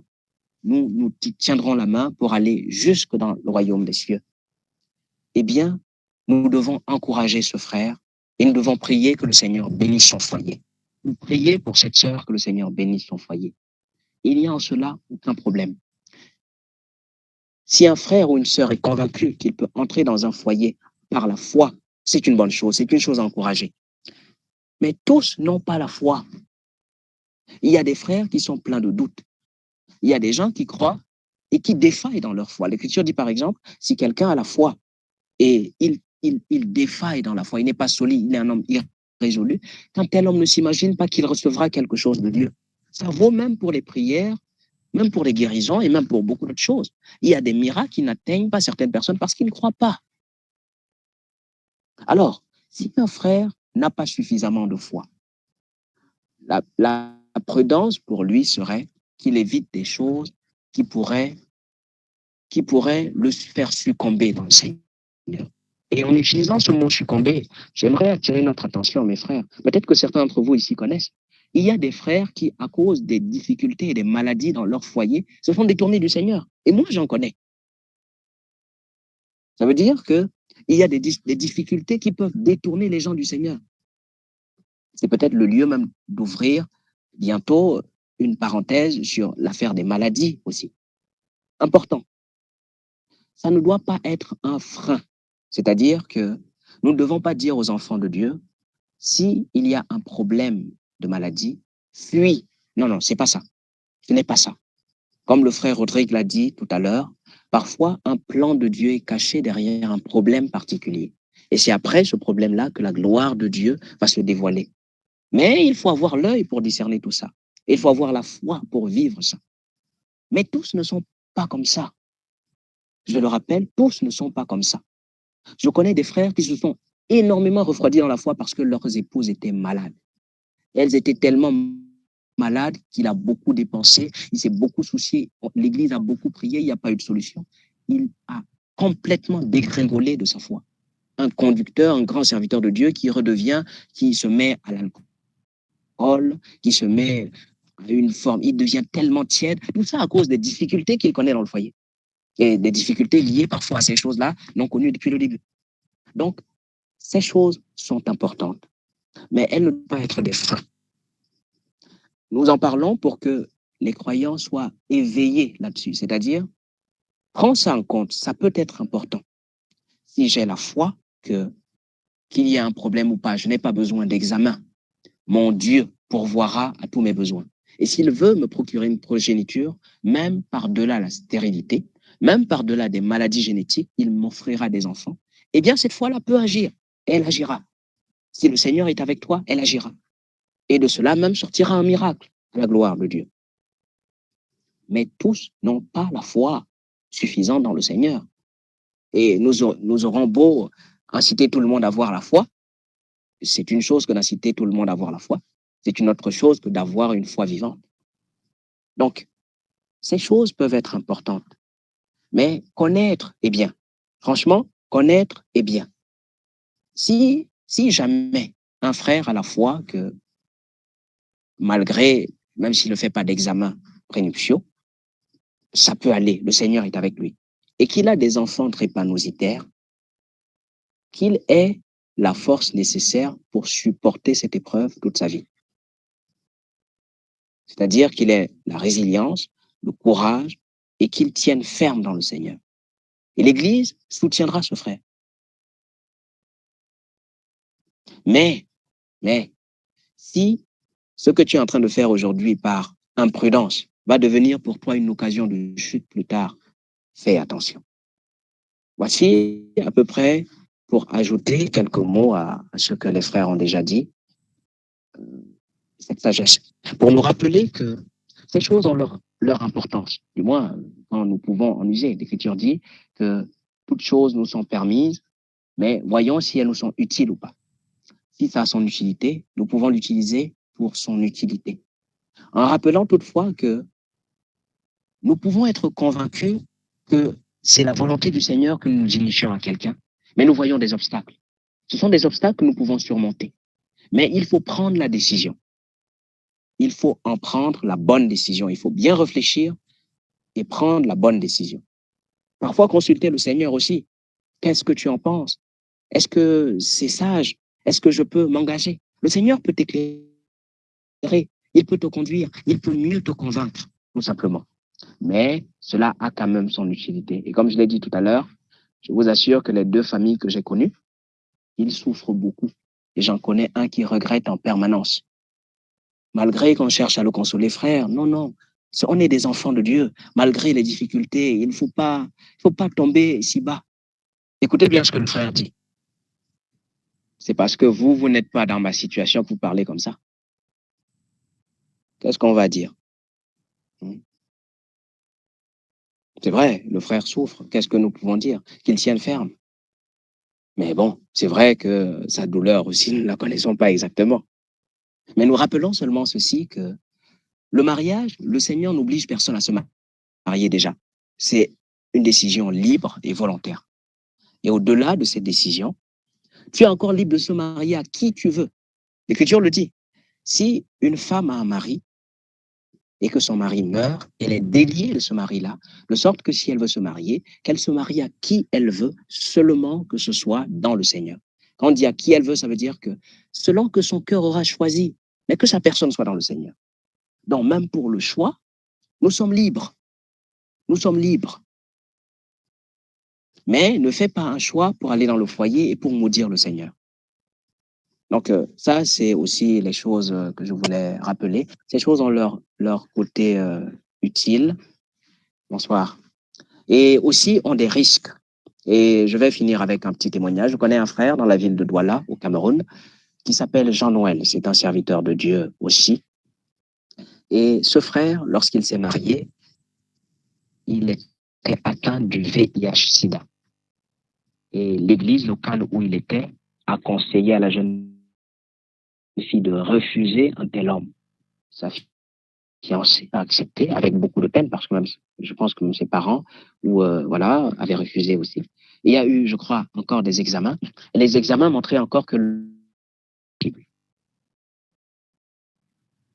Nous tiendrons la main pour aller jusque dans le royaume des cieux. Eh bien, nous devons encourager ce frère et nous devons prier que le Seigneur bénisse son foyer. Nous prier pour cette sœur que le Seigneur bénisse son foyer. Il n'y a en cela aucun problème. Si un frère ou une sœur est convaincu qu'il peut entrer dans un foyer par la foi, c'est une bonne chose, c'est une chose à encourager. Mais tous n'ont pas la foi. Il y a des frères qui sont pleins de doutes. Il y a des gens qui croient et qui défaillent dans leur foi. L'Écriture dit par exemple, si quelqu'un a la foi et il défaille dans la foi, il n'est pas solide, il est un homme irrésolu, quand tel homme ne s'imagine pas qu'il recevra quelque chose de Dieu. Ça vaut même pour les prières, même pour les guérisons et même pour beaucoup d'autres choses. Il y a des miracles qui n'atteignent pas certaines personnes parce qu'ils ne croient pas. Alors, si un frère n'a pas suffisamment de foi, la prudence pour lui serait qu'il évite des choses qui pourraient le faire succomber dans le Seigneur. Et en utilisant ce mot succomber, j'aimerais attirer notre attention, mes frères. Peut-être que certains d'entre vous ici connaissent. Il y a des frères qui, à cause des difficultés et des maladies dans leur foyer, se font détourner du Seigneur. Et moi, j'en connais. Ça veut dire qu'il y a des difficultés qui peuvent détourner les gens du Seigneur. C'est peut-être le lieu même d'ouvrir bientôt une parenthèse sur l'affaire des maladies aussi. Important. Ça ne doit pas être un frein. C'est-à-dire que nous ne devons pas dire aux enfants de Dieu, s'il y a un problème de maladie, fuis. Non, non, c'est pas ça. Ce n'est pas ça. Comme le frère Rodrigue l'a dit tout à l'heure, parfois un plan de Dieu est caché derrière un problème particulier. Et c'est après ce problème-là que la gloire de Dieu va se dévoiler. Mais il faut avoir l'œil pour discerner tout ça. Il faut avoir la foi pour vivre ça. Mais tous ne sont pas comme ça. Je le rappelle, tous ne sont pas comme ça. Je connais des frères qui se sont énormément refroidis dans la foi parce que leurs épouses étaient malades. Elles étaient tellement malades qu'il a beaucoup dépensé, il s'est beaucoup soucié, l'Église a beaucoup prié, il n'y a pas eu de solution. Il a complètement dégringolé de sa foi. Un conducteur, un grand serviteur de Dieu qui redevient, qui se met à l'alcool, qui se met à une forme, il devient tellement tiède, tout ça à cause des difficultés qu'il connaît dans le foyer. Et des difficultés liées parfois à ces choses-là, non connues depuis le début. Donc, ces choses sont importantes, mais elles ne doivent pas être des freins. Nous en parlons pour que les croyants soient éveillés là-dessus, c'est-à-dire, prends ça en compte, ça peut être important. Si j'ai la foi que qu'il y ait un problème ou pas. Je n'ai pas besoin d'examen. Mon Dieu pourvoira à tous mes besoins. Et s'il veut me procurer une progéniture, même par-delà la stérilité, même par-delà des maladies génétiques, il m'offrira des enfants. Eh bien, cette fois-là peut agir. Elle agira. Si le Seigneur est avec toi, elle agira. Et de cela même sortira un miracle à la gloire de Dieu. Mais tous n'ont pas la foi suffisante dans le Seigneur. Et nous aurons beau inciter tout le monde à avoir la foi, c'est une chose que d'inciter tout le monde à avoir la foi, c'est une autre chose que d'avoir une foi vivante. Donc, ces choses peuvent être importantes, mais connaître est bien. Franchement, connaître est bien. Si jamais un frère a la foi que, malgré, même s'il ne fait pas d'examen prénuptiaux, ça peut aller, le Seigneur est avec lui, et qu'il a des enfants drépanocytaires, qu'il ait la force nécessaire pour supporter cette épreuve toute sa vie. C'est-à-dire qu'il ait la résilience, le courage, et qu'il tienne ferme dans le Seigneur. Et l'Église soutiendra ce frère. Mais, si ce que tu es en train de faire aujourd'hui par imprudence va devenir pour toi une occasion de chute plus tard, fais attention. Voici à peu près, pour ajouter quelques mots à ce que les frères ont déjà dit, cette sagesse, pour nous rappeler que ces choses ont leur importance. Du moins, quand nous pouvons en user. L'Écriture dit que toutes choses nous sont permises, mais voyons si elles nous sont utiles ou pas. Si ça a son utilité, nous pouvons l'utiliser pour son utilité. En rappelant toutefois que nous pouvons être convaincus que c'est la volonté du Seigneur que nous initions à quelqu'un, mais nous voyons des obstacles. Ce sont des obstacles que nous pouvons surmonter. Mais il faut prendre la décision. Il faut en prendre la bonne décision. Il faut bien réfléchir et prendre la bonne décision. Parfois, consulter le Seigneur aussi. Qu'est-ce que tu en penses? Est-ce que c'est sage? Est-ce que je peux m'engager? Le Seigneur peut t'éclairer. Il peut te conduire. Il peut mieux te convaincre, tout simplement. Mais cela a quand même son utilité. Et comme je l'ai dit tout à l'heure, je vous assure que les deux familles que j'ai connues, ils souffrent beaucoup. Et j'en connais un qui regrette en permanence. Malgré qu'on cherche à le consoler, frère, non. On est des enfants de Dieu. Malgré les difficultés, il ne faut pas tomber si bas. Écoutez bien ce que le frère dit. C'est parce que vous n'êtes pas dans ma situation que vous parlez comme ça. Qu'est-ce qu'on va dire? C'est vrai, le frère souffre. Qu'est-ce que nous pouvons dire? Qu'il tienne ferme. Mais bon, c'est vrai que sa douleur aussi, nous ne la connaissons pas exactement. Mais nous rappelons seulement ceci, que le mariage, le Seigneur n'oblige personne à se marier déjà. C'est une décision libre et volontaire. Et au-delà de cette décision, tu es encore libre de se marier à qui tu veux. L'Écriture le dit. Si une femme a un mari et que son mari meurt, elle est déliée de ce mari-là, de sorte que si elle veut se marier, qu'elle se marie à qui elle veut, seulement que ce soit dans le Seigneur. Quand on dit à qui elle veut, ça veut dire que selon que son cœur aura choisi, mais que sa personne soit dans le Seigneur. Donc même pour le choix, nous sommes libres. Nous sommes libres. Mais ne fais pas un choix pour aller dans le foyer et pour maudire le Seigneur. Donc ça, c'est aussi les choses que je voulais rappeler. Ces choses ont leur côté utile. Bonsoir. Et aussi ont des risques. Et je vais finir avec un petit témoignage. Je connais un frère dans la ville de Douala, au Cameroun, qui s'appelle Jean-Noël. C'est un serviteur de Dieu aussi. Et ce frère, lorsqu'il s'est marié, il était atteint du VIH-Sida. Et l'église locale où il était a conseillé à la jeune fille de refuser un tel homme. Sa fiancée a accepté avec beaucoup de peine, parce que même, je pense que même ses parents voilà, avaient refusé aussi. Et il y a eu, je crois, encore des examens. Et les examens montraient encore que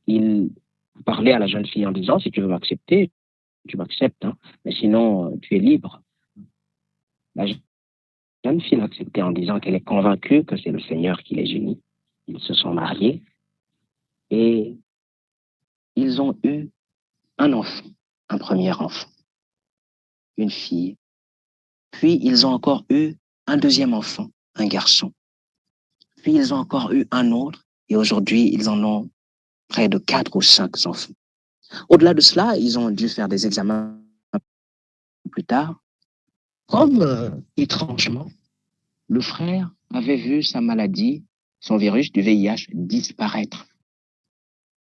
il parlait à la jeune fille en disant, si tu veux m'accepter, tu m'acceptes, hein, mais sinon, tu es libre. La jeune fille l'a accepté en disant qu'elle est convaincue que c'est le Seigneur qui les unit. Ils se sont mariés et ils ont eu un enfant, un premier enfant, une fille. Puis ils ont encore eu un deuxième enfant, un garçon. Puis ils ont encore eu un autre, et aujourd'hui, ils en ont près de 4 ou 5 enfants. Au-delà de cela, ils ont dû faire des examens plus tard. Comme, étrangement, le frère avait vu sa maladie, son virus du VIH, disparaître.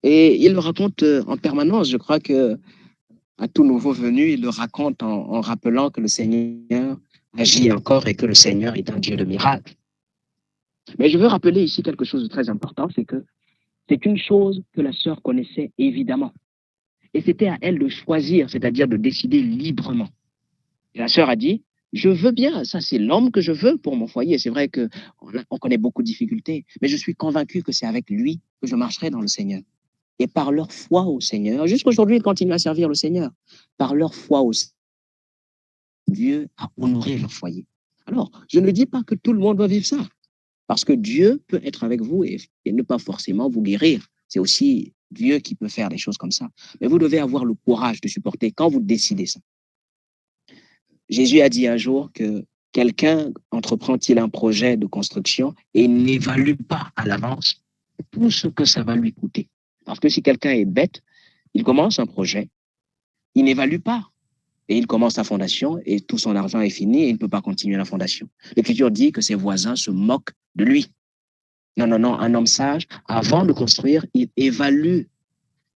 Et il le raconte en permanence. Je crois que à tout nouveau venu, il le raconte en rappelant que le Seigneur agit encore et que le Seigneur est un Dieu de miracles. Mais je veux rappeler ici quelque chose de très important, c'est que c'est une chose que la sœur connaissait évidemment. Et c'était à elle de choisir, c'est-à-dire de décider librement. Et la sœur a dit, je veux bien, ça c'est l'homme que je veux pour mon foyer. C'est vrai qu'on connaît beaucoup de difficultés, mais je suis convaincu que c'est avec lui que je marcherai dans le Seigneur. Et par leur foi au Seigneur, jusqu'aujourd'hui, ils continuent à servir le Seigneur. Par leur foi au Seigneur, Dieu a honoré leur foyer. Alors, je ne dis pas que tout le monde doit vivre ça, parce que Dieu peut être avec vous et ne pas forcément vous guérir. C'est aussi Dieu qui peut faire des choses comme ça. Mais vous devez avoir le courage de supporter quand vous décidez ça. Jésus a dit un jour que quelqu'un entreprend-il un projet de construction et n'évalue pas à l'avance tout ce que ça va lui coûter. Parce que si quelqu'un est bête, il commence un projet, il n'évalue pas. Et il commence sa fondation et tout son argent est fini et il ne peut pas continuer la fondation. L'Écriture dit que ses voisins se moquent de lui. Non, non, non, un homme sage, avant de construire, il évalue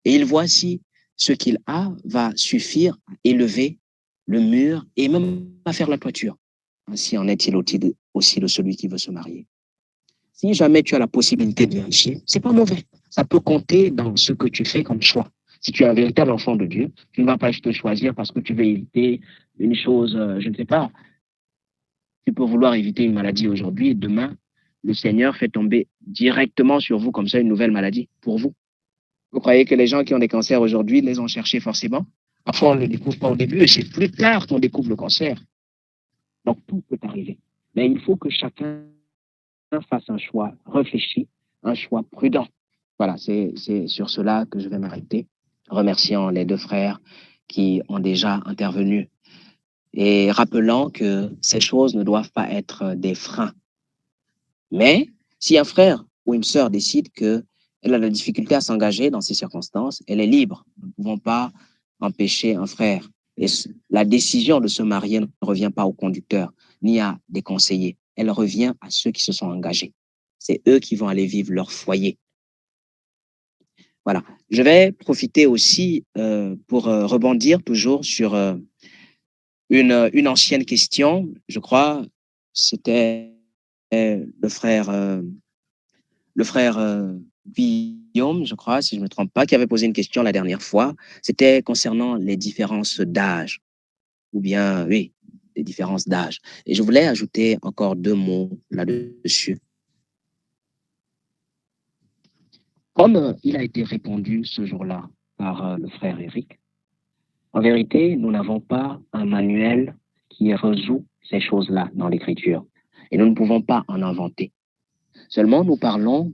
et il voit si ce qu'il a va suffire à élever le mur et même à faire la toiture. Ainsi en est-il aussi de celui qui veut se marier. Si jamais tu as la possibilité de vérifier, c'est pas mauvais. Ça peut compter dans ce que tu fais comme choix. Si tu es un véritable enfant de Dieu, tu ne vas pas juste choisir parce que tu veux éviter une chose, je ne sais pas. Tu peux vouloir éviter une maladie aujourd'hui et demain, le Seigneur fait tomber directement sur vous comme ça une nouvelle maladie pour vous. Vous croyez que les gens qui ont des cancers aujourd'hui les ont cherchés forcément? Parfois, on ne le découvre pas au début et c'est plus tard qu'on découvre le cancer. Donc, tout peut arriver. Mais il faut que chacun fasse un choix réfléchi, un choix prudent. Voilà, c'est sur cela que je vais m'arrêter, remerciant les deux frères qui ont déjà intervenu et rappelant que ces choses ne doivent pas être des freins. Mais si un frère ou une sœur décide qu'elle a la difficulté à s'engager dans ces circonstances, elle est libre. Nous ne pouvons pas empêcher un frère. Et la décision de se marier ne revient pas au conducteur ni à des conseillers. Elle revient à ceux qui se sont engagés. C'est eux qui vont aller vivre leur foyer. Voilà. Je vais profiter aussi pour rebondir toujours sur une ancienne question. Je crois c'était le frère Guillaume, je crois, si je ne me trompe pas, qui avait posé une question la dernière fois. C'était concernant les différences d'âge, ou bien, oui, les différences d'âge. Et je voulais ajouter encore 2 mots là-dessus. Comme il a été répondu ce jour-là par le frère Eric, en vérité, nous n'avons pas un manuel qui résout ces choses-là dans l'Écriture. Et nous ne pouvons pas en inventer. Seulement, nous parlons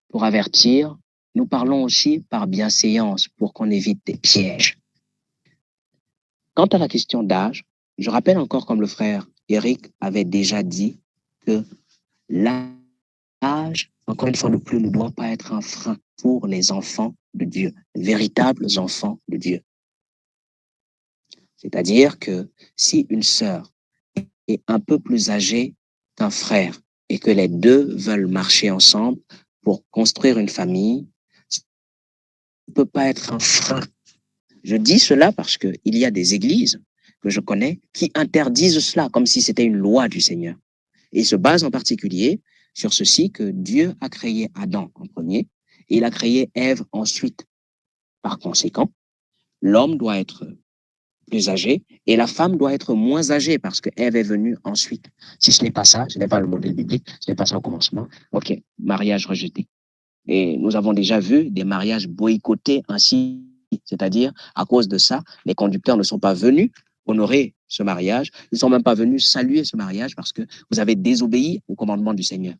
pour avertir, nous parlons aussi par bienséance pour qu'on évite des pièges. Quant à la question d'âge, je rappelle encore comme le frère Eric avait déjà dit que l'âge, encore une fois de plus, ne doit pas être un frein pour les enfants de Dieu, véritables enfants de Dieu. C'est-à-dire que si une sœur est un peu plus âgée qu'un frère et que les deux veulent marcher ensemble pour construire une famille, ça ne peut pas être un frein. Je dis cela parce qu'il y a des églises que je connais qui interdisent cela comme si c'était une loi du Seigneur. Et se basent en particulier sur ceci que Dieu a créé Adam en premier et il a créé Ève ensuite. Par conséquent, l'homme doit être plus âgée et la femme doit être moins âgée parce que Ève est venue ensuite. Si ce n'est pas ça, ce n'est pas le modèle biblique, ce n'est pas ça au commencement, ok, mariage rejeté. Et nous avons déjà vu des mariages boycottés ainsi, c'est-à-dire à cause de ça, les conducteurs ne sont pas venus honorer ce mariage, ils ne sont même pas venus saluer ce mariage parce que vous avez désobéi au commandement du Seigneur.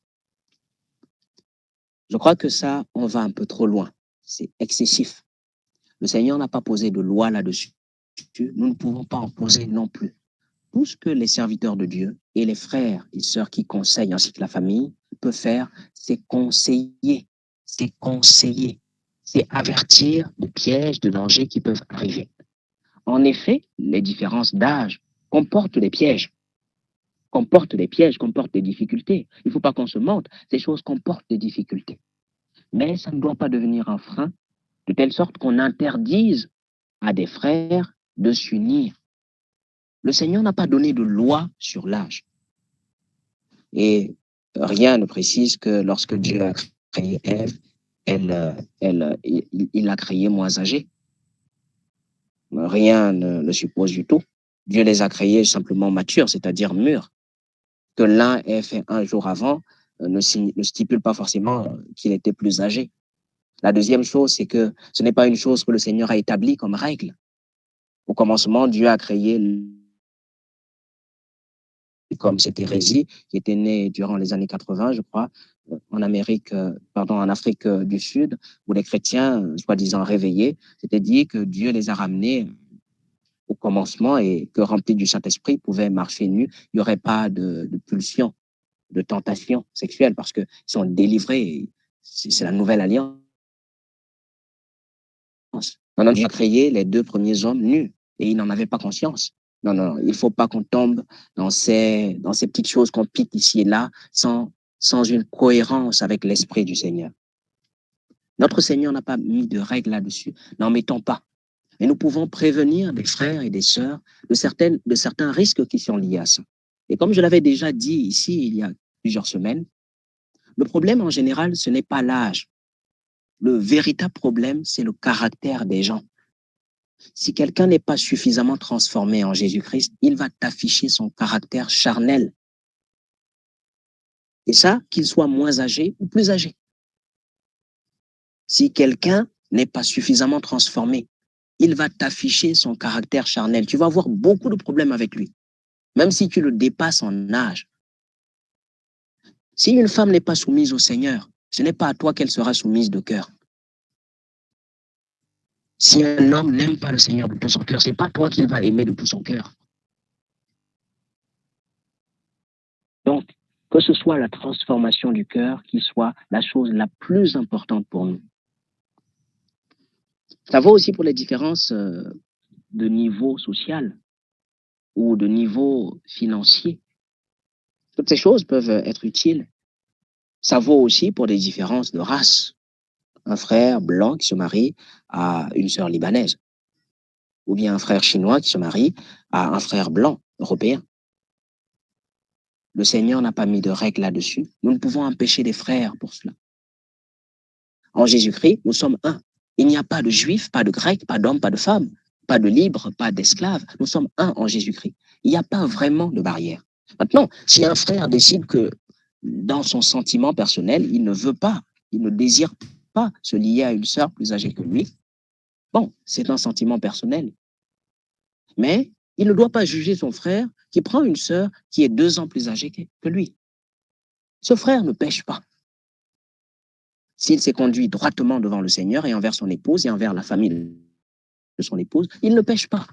Je crois que ça, on va un peu trop loin, c'est excessif. Le Seigneur n'a pas posé de loi là-dessus. Nous ne pouvons pas en poser non plus. Tout ce que les serviteurs de Dieu et les frères et sœurs qui conseillent ainsi que la famille peut faire, c'est conseiller, c'est conseiller, c'est avertir des pièges, de dangers qui peuvent arriver. En effet, les différences d'âge comportent des pièges, comportent des difficultés. Il ne faut pas qu'on se mente, ces choses comportent des difficultés. Mais ça ne doit pas devenir un frein, de telle sorte qu'on interdise à des frères de s'unir. Le Seigneur n'a pas donné de loi sur l'âge. Et rien ne précise que lorsque Dieu a créé Ève, il l'a créée moins âgée. Rien ne le suppose du tout. Dieu les a créés simplement matures, c'est-à-dire mûrs. Que l'un ait fait un jour avant ne stipule pas forcément qu'il était plus âgé. La deuxième chose, c'est que ce n'est pas une chose que le Seigneur a établie comme règle. Au commencement, Dieu a créé comme cette hérésie qui était née durant les années 80, je crois, en Afrique du Sud, où les chrétiens, soi-disant réveillés, s'étaient dit que Dieu les a ramenés au commencement et que remplis du Saint-Esprit pouvaient marcher nus. Il n'y aurait pas de pulsion, de tentation sexuelle parce qu'ils sont délivrés. C'est la nouvelle alliance. On a créé les 2 premiers hommes nus et ils n'en avaient pas conscience. Non, il ne faut pas qu'on tombe dans ces petites choses qu'on pique ici et là sans une cohérence avec l'esprit du Seigneur. Notre Seigneur n'a pas mis de règles là-dessus. N'en mettons pas. Mais nous pouvons prévenir des frères et des sœurs de certains risques qui sont liés à ça. Et comme je l'avais déjà dit ici il y a plusieurs semaines, le problème en général, ce n'est pas l'âge. Le véritable problème, c'est le caractère des gens. Si quelqu'un n'est pas suffisamment transformé en Jésus-Christ, il va t'afficher son caractère charnel. Et ça, qu'il soit moins âgé ou plus âgé. Si quelqu'un n'est pas suffisamment transformé, il va t'afficher son caractère charnel. Tu vas avoir beaucoup de problèmes avec lui, même si tu le dépasses en âge. Si une femme n'est pas soumise au Seigneur, ce n'est pas à toi qu'elle sera soumise de cœur. Si un homme n'aime pas le Seigneur de tout son cœur, ce n'est pas toi qu'il va aimer de tout son cœur. Donc, que ce soit la transformation du cœur qui soit la chose la plus importante pour nous. Ça vaut aussi pour les différences de niveau social ou de niveau financier. Toutes ces choses peuvent être utiles. Ça vaut aussi pour des différences de race. Un frère blanc qui se marie à une sœur libanaise. Ou bien un frère chinois qui se marie à un frère blanc, européen. Le Seigneur n'a pas mis de règles là-dessus. Nous ne pouvons empêcher les frères pour cela. En Jésus-Christ, nous sommes un. Il n'y a pas de juif, pas de grec, pas d'homme, pas de femme, pas de libre, pas d'esclave. Nous sommes un en Jésus-Christ. Il n'y a pas vraiment de barrière. Maintenant, si un frère décide que dans son sentiment personnel, il ne désire pas se lier à une sœur plus âgée que lui, bon, c'est un sentiment personnel. Mais il ne doit pas juger son frère qui prend une sœur qui est 2 ans plus âgée que lui. Ce frère ne pêche pas. S'il s'est conduit droitement devant le Seigneur et envers son épouse et envers la famille de son épouse, il ne pêche pas.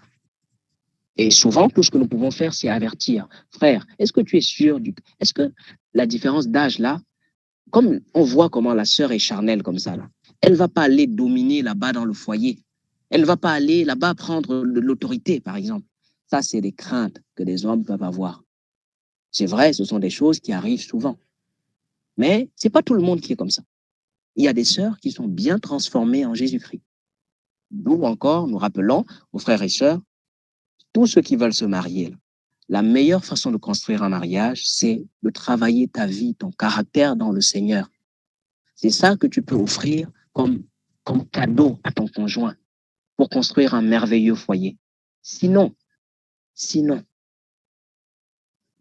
Et souvent, tout ce que nous pouvons faire, c'est avertir. Frère, est-ce que tu es sûr Est-ce que la différence d'âge là, comme on voit comment la sœur est charnelle comme ça, là, elle ne va pas aller dominer là-bas dans le foyer. Elle ne va pas aller là-bas prendre de l'autorité, par exemple. Ça, c'est des craintes que des hommes peuvent avoir. C'est vrai, ce sont des choses qui arrivent souvent. Mais ce n'est pas tout le monde qui est comme ça. Il y a des sœurs qui sont bien transformées en Jésus-Christ. D'où encore, nous rappelons aux frères et sœurs, tous ceux qui veulent se marier, la meilleure façon de construire un mariage, c'est de travailler ta vie, ton caractère dans le Seigneur. C'est ça que tu peux offrir comme cadeau à ton conjoint pour construire un merveilleux foyer. Sinon,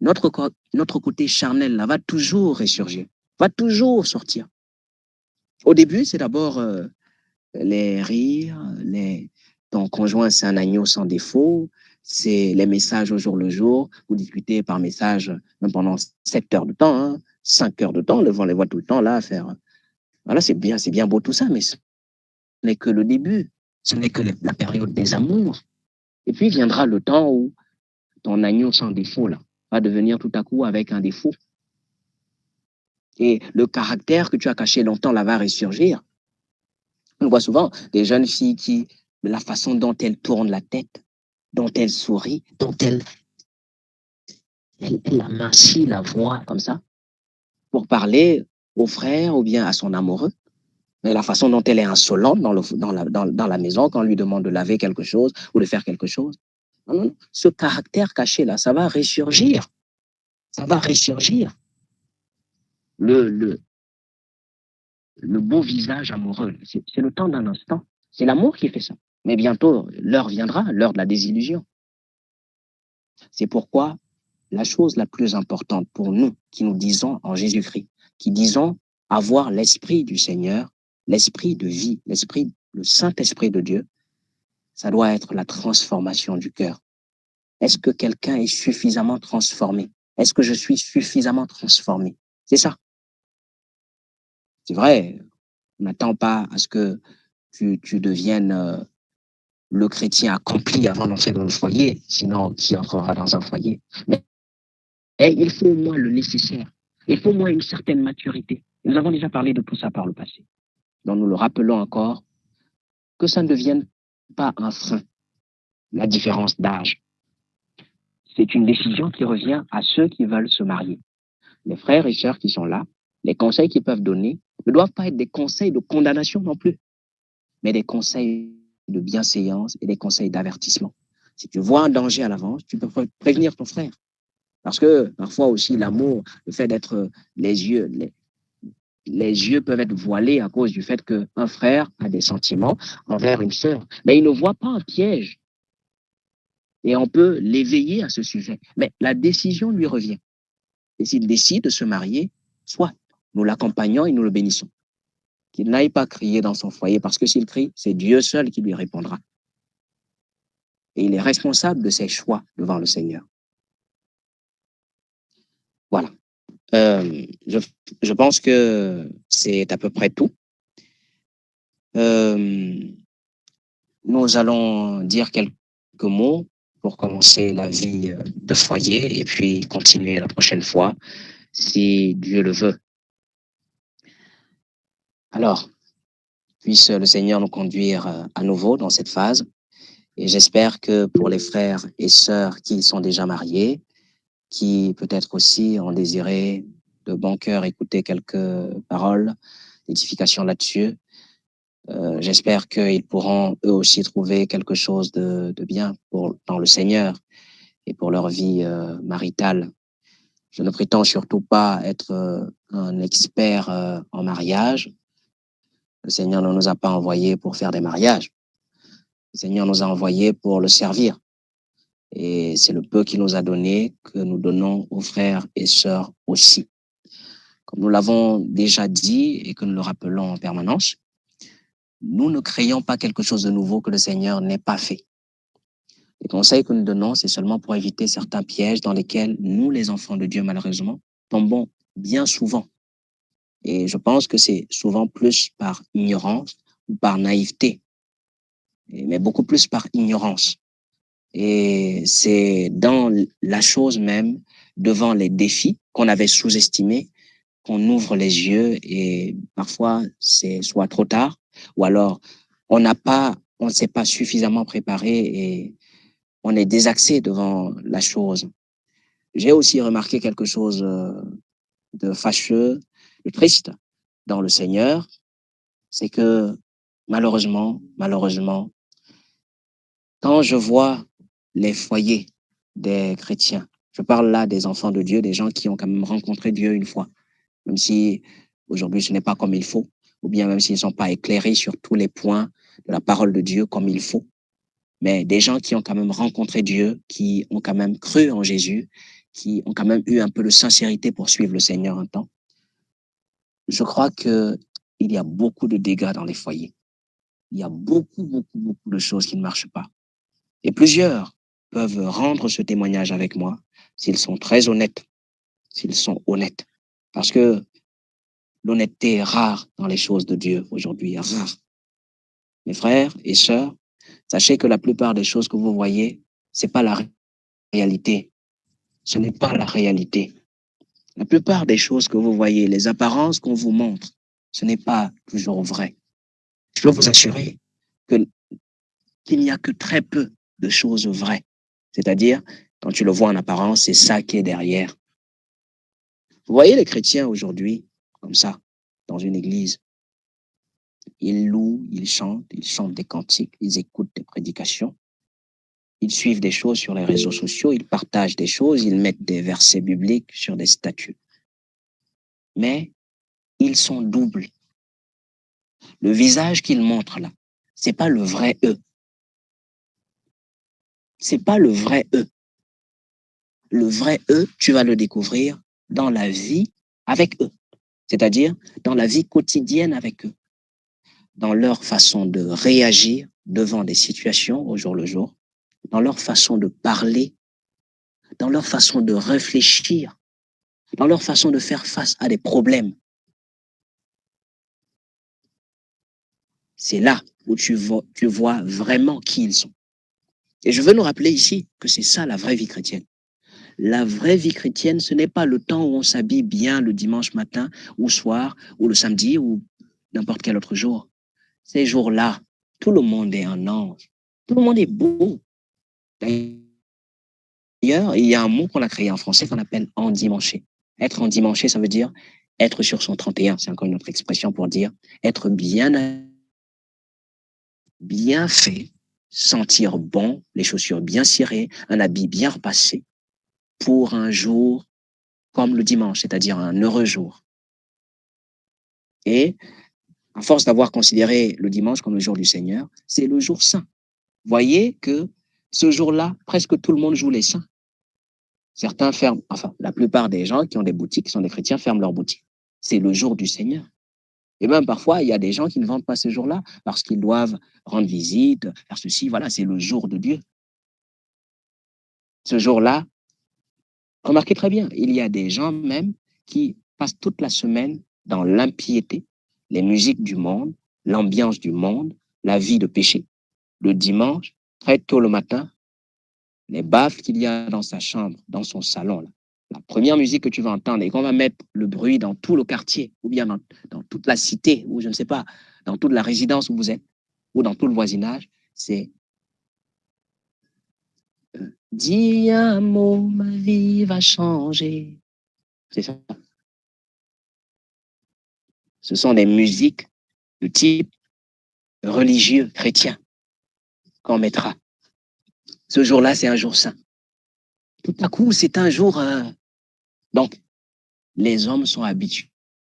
notre côté charnel là, va toujours ressurgir, va toujours sortir. Au début, c'est d'abord les rires, ton conjoint, c'est un agneau sans défaut, c'est les messages au jour le jour, vous discutez par message même pendant 7 heures de temps, 5 heures de temps, devant les voix tout le temps, là, à faire. Voilà, c'est bien beau tout ça, mais ce n'est que le début, ce n'est que la période des amours. Et puis viendra le temps où ton agneau sans défaut, là, va devenir tout à coup avec un défaut. Et le caractère que tu as caché longtemps là va ressurgir. On voit souvent des jeunes filles qui, la façon dont elles tournent la tête, dont elles sourient, dont elles amincit la voix comme ça pour parler au frère ou bien à son amoureux. Mais la façon dont elle est insolente dans la maison quand on lui demande de laver quelque chose ou de faire quelque chose. Non, non, non. Ce caractère caché-là, ça va ressurgir. Ça va ressurgir. Le beau visage amoureux, c'est le temps d'un instant. C'est l'amour qui fait ça. Mais bientôt, l'heure viendra, l'heure de la désillusion. C'est pourquoi la chose la plus importante pour nous qui nous disons en Jésus-Christ, qui disons avoir l'esprit du Seigneur, l'esprit de vie, l'esprit, le Saint-Esprit de Dieu, ça doit être la transformation du cœur. Est-ce que quelqu'un est suffisamment transformé? Est-ce que je suis suffisamment transformé? C'est ça. C'est vrai, on n'attend pas à ce que tu deviennes le chrétien accompli avant d'entrer dans le foyer, sinon qui entrera dans un foyer? Mais il faut au moins le nécessaire. Il faut au moins une certaine maturité. Nous avons déjà parlé de tout ça par le passé. Donc nous le rappelons encore, que ça ne devienne pas un frein, la différence d'âge. C'est une décision qui revient à ceux qui veulent se marier. Les frères et sœurs qui sont là, les conseils qu'ils peuvent donner ne doivent pas être des conseils de condamnation non plus, mais des conseils de bienséance et des conseils d'avertissement. Si tu vois un danger à l'avance, tu peux prévenir ton frère. Parce que parfois aussi l'amour, le fait d'être les yeux peuvent être voilés à cause du fait qu'un frère a des sentiments envers une sœur. Mais il ne voit pas un piège. Et on peut l'éveiller à ce sujet. Mais la décision lui revient. Et s'il décide de se marier, soit nous l'accompagnons et nous le bénissons. Qu'il n'aille pas crier dans son foyer, parce que s'il crie, c'est Dieu seul qui lui répondra. Et il est responsable de ses choix devant le Seigneur. Voilà. Je pense que c'est à peu près tout. Nous allons dire quelques mots pour commencer la vie de foyer et puis continuer la prochaine fois, si Dieu le veut. Alors, puisse le Seigneur nous conduire à nouveau dans cette phase. Et j'espère que pour les frères et sœurs qui sont déjà mariés, qui peut-être aussi ont désiré de bon cœur écouter quelques paroles d'édification là-dessus, j'espère qu'ils pourront eux aussi trouver quelque chose de bien dans le Seigneur et pour leur vie maritale. Je ne prétends surtout pas être un expert en mariage. Le Seigneur ne nous a pas envoyés pour faire des mariages. Le Seigneur nous a envoyés pour le servir. Et c'est le peu qu'il nous a donné que nous donnons aux frères et sœurs aussi. Comme nous l'avons déjà dit et que nous le rappelons en permanence, nous ne créons pas quelque chose de nouveau que le Seigneur n'ait pas fait. Les conseils que nous donnons, c'est seulement pour éviter certains pièges dans lesquels nous, les enfants de Dieu, malheureusement, tombons bien souvent. Et je pense que c'est souvent plus par ignorance ou par naïveté, mais beaucoup plus par ignorance. Et c'est dans la chose même, devant les défis qu'on avait sous-estimés, qu'on ouvre les yeux et parfois c'est soit trop tard ou alors on ne s'est pas suffisamment préparé et on est désaxé devant la chose. J'ai aussi remarqué quelque chose de fâcheux, de triste dans le Seigneur, c'est que malheureusement, quand je vois les foyers des chrétiens, je parle là des enfants de Dieu, des gens qui ont quand même rencontré Dieu une fois, même si aujourd'hui ce n'est pas comme il faut, ou bien même s'ils ne sont pas éclairés sur tous les points de la parole de Dieu comme il faut, mais des gens qui ont quand même rencontré Dieu, qui ont quand même cru en Jésus, qui ont quand même eu un peu de sincérité pour suivre le Seigneur un temps. Je crois qu'il y a beaucoup de dégâts dans les foyers. Il y a beaucoup de choses qui ne marchent pas. Et plusieurs peuvent rendre ce témoignage avec moi s'ils sont très honnêtes, s'ils sont honnêtes. Parce que l'honnêteté est rare dans les choses de Dieu aujourd'hui, rare. Mes frères et sœurs, sachez que la plupart des choses que vous voyez, c'est pas la réalité. Ce n'est pas la réalité. La plupart des choses que vous voyez, les apparences qu'on vous montre, ce n'est pas toujours vrai. Je peux vous assurer que qu'il n'y a que très peu de choses vraies. C'est-à-dire, quand tu le vois en apparence, c'est ça qui est derrière. Vous voyez les chrétiens aujourd'hui, comme ça, dans une église, ils louent, ils chantent des cantiques, ils écoutent des prédications, ils suivent des choses sur les réseaux sociaux, ils partagent des choses, ils mettent des versets bibliques sur des statues. Mais ils sont doubles. Le visage qu'ils montrent là, c'est pas le vrai eux. C'est pas le vrai eux. Le vrai eux, tu vas le découvrir dans la vie avec eux. C'est-à-dire dans la vie quotidienne avec eux, dans leur façon de réagir devant des situations au jour le jour, dans leur façon de parler, dans leur façon de réfléchir, dans leur façon de faire face à des problèmes. C'est là où tu vois vraiment qui ils sont. Et je veux nous rappeler ici que c'est ça la vraie vie chrétienne. La vraie vie chrétienne, ce n'est pas le temps où on s'habille bien le dimanche matin ou soir ou le samedi ou n'importe quel autre jour. Ces jours-là, tout le monde est un ange. Tout le monde est beau. D'ailleurs, il y a un mot qu'on a créé en français qu'on appelle endimanché. Être endimanché, ça veut dire être sur son 31. C'est encore une autre expression pour dire être bien fait, sentir bon, les chaussures bien cirées, un habit bien repassé pour un jour comme le dimanche, c'est-à-dire un heureux jour. Et à force d'avoir considéré le dimanche comme le jour du Seigneur, c'est le jour saint. Voyez que ce jour-là, presque tout le monde joue les saints. Certains ferment, enfin, la plupart des gens qui ont des boutiques, qui sont des chrétiens, ferment leurs boutiques. C'est le jour du Seigneur. Et même parfois, il y a des gens qui ne vendent pas ce jour-là parce qu'ils doivent rendre visite, faire ceci. Voilà, c'est le jour de Dieu. Ce jour-là, remarquez très bien, il y a des gens même qui passent toute la semaine dans l'impiété, les musiques du monde, l'ambiance du monde, la vie de péché. Le dimanche, très tôt le matin, les baffes qu'il y a dans sa chambre, dans son salon, là, la première musique que tu vas entendre et qu'on va mettre le bruit dans tout le quartier, ou bien dans toute la cité, ou je ne sais pas, dans toute la résidence où vous êtes, ou dans tout le voisinage, c'est dis un mot, ma vie va changer. C'est ça. Ce sont des musiques de type religieux, chrétien, qu'on mettra. Ce jour-là, c'est un jour saint. Tout à coup, c'est un jour... Donc, les hommes sont habitués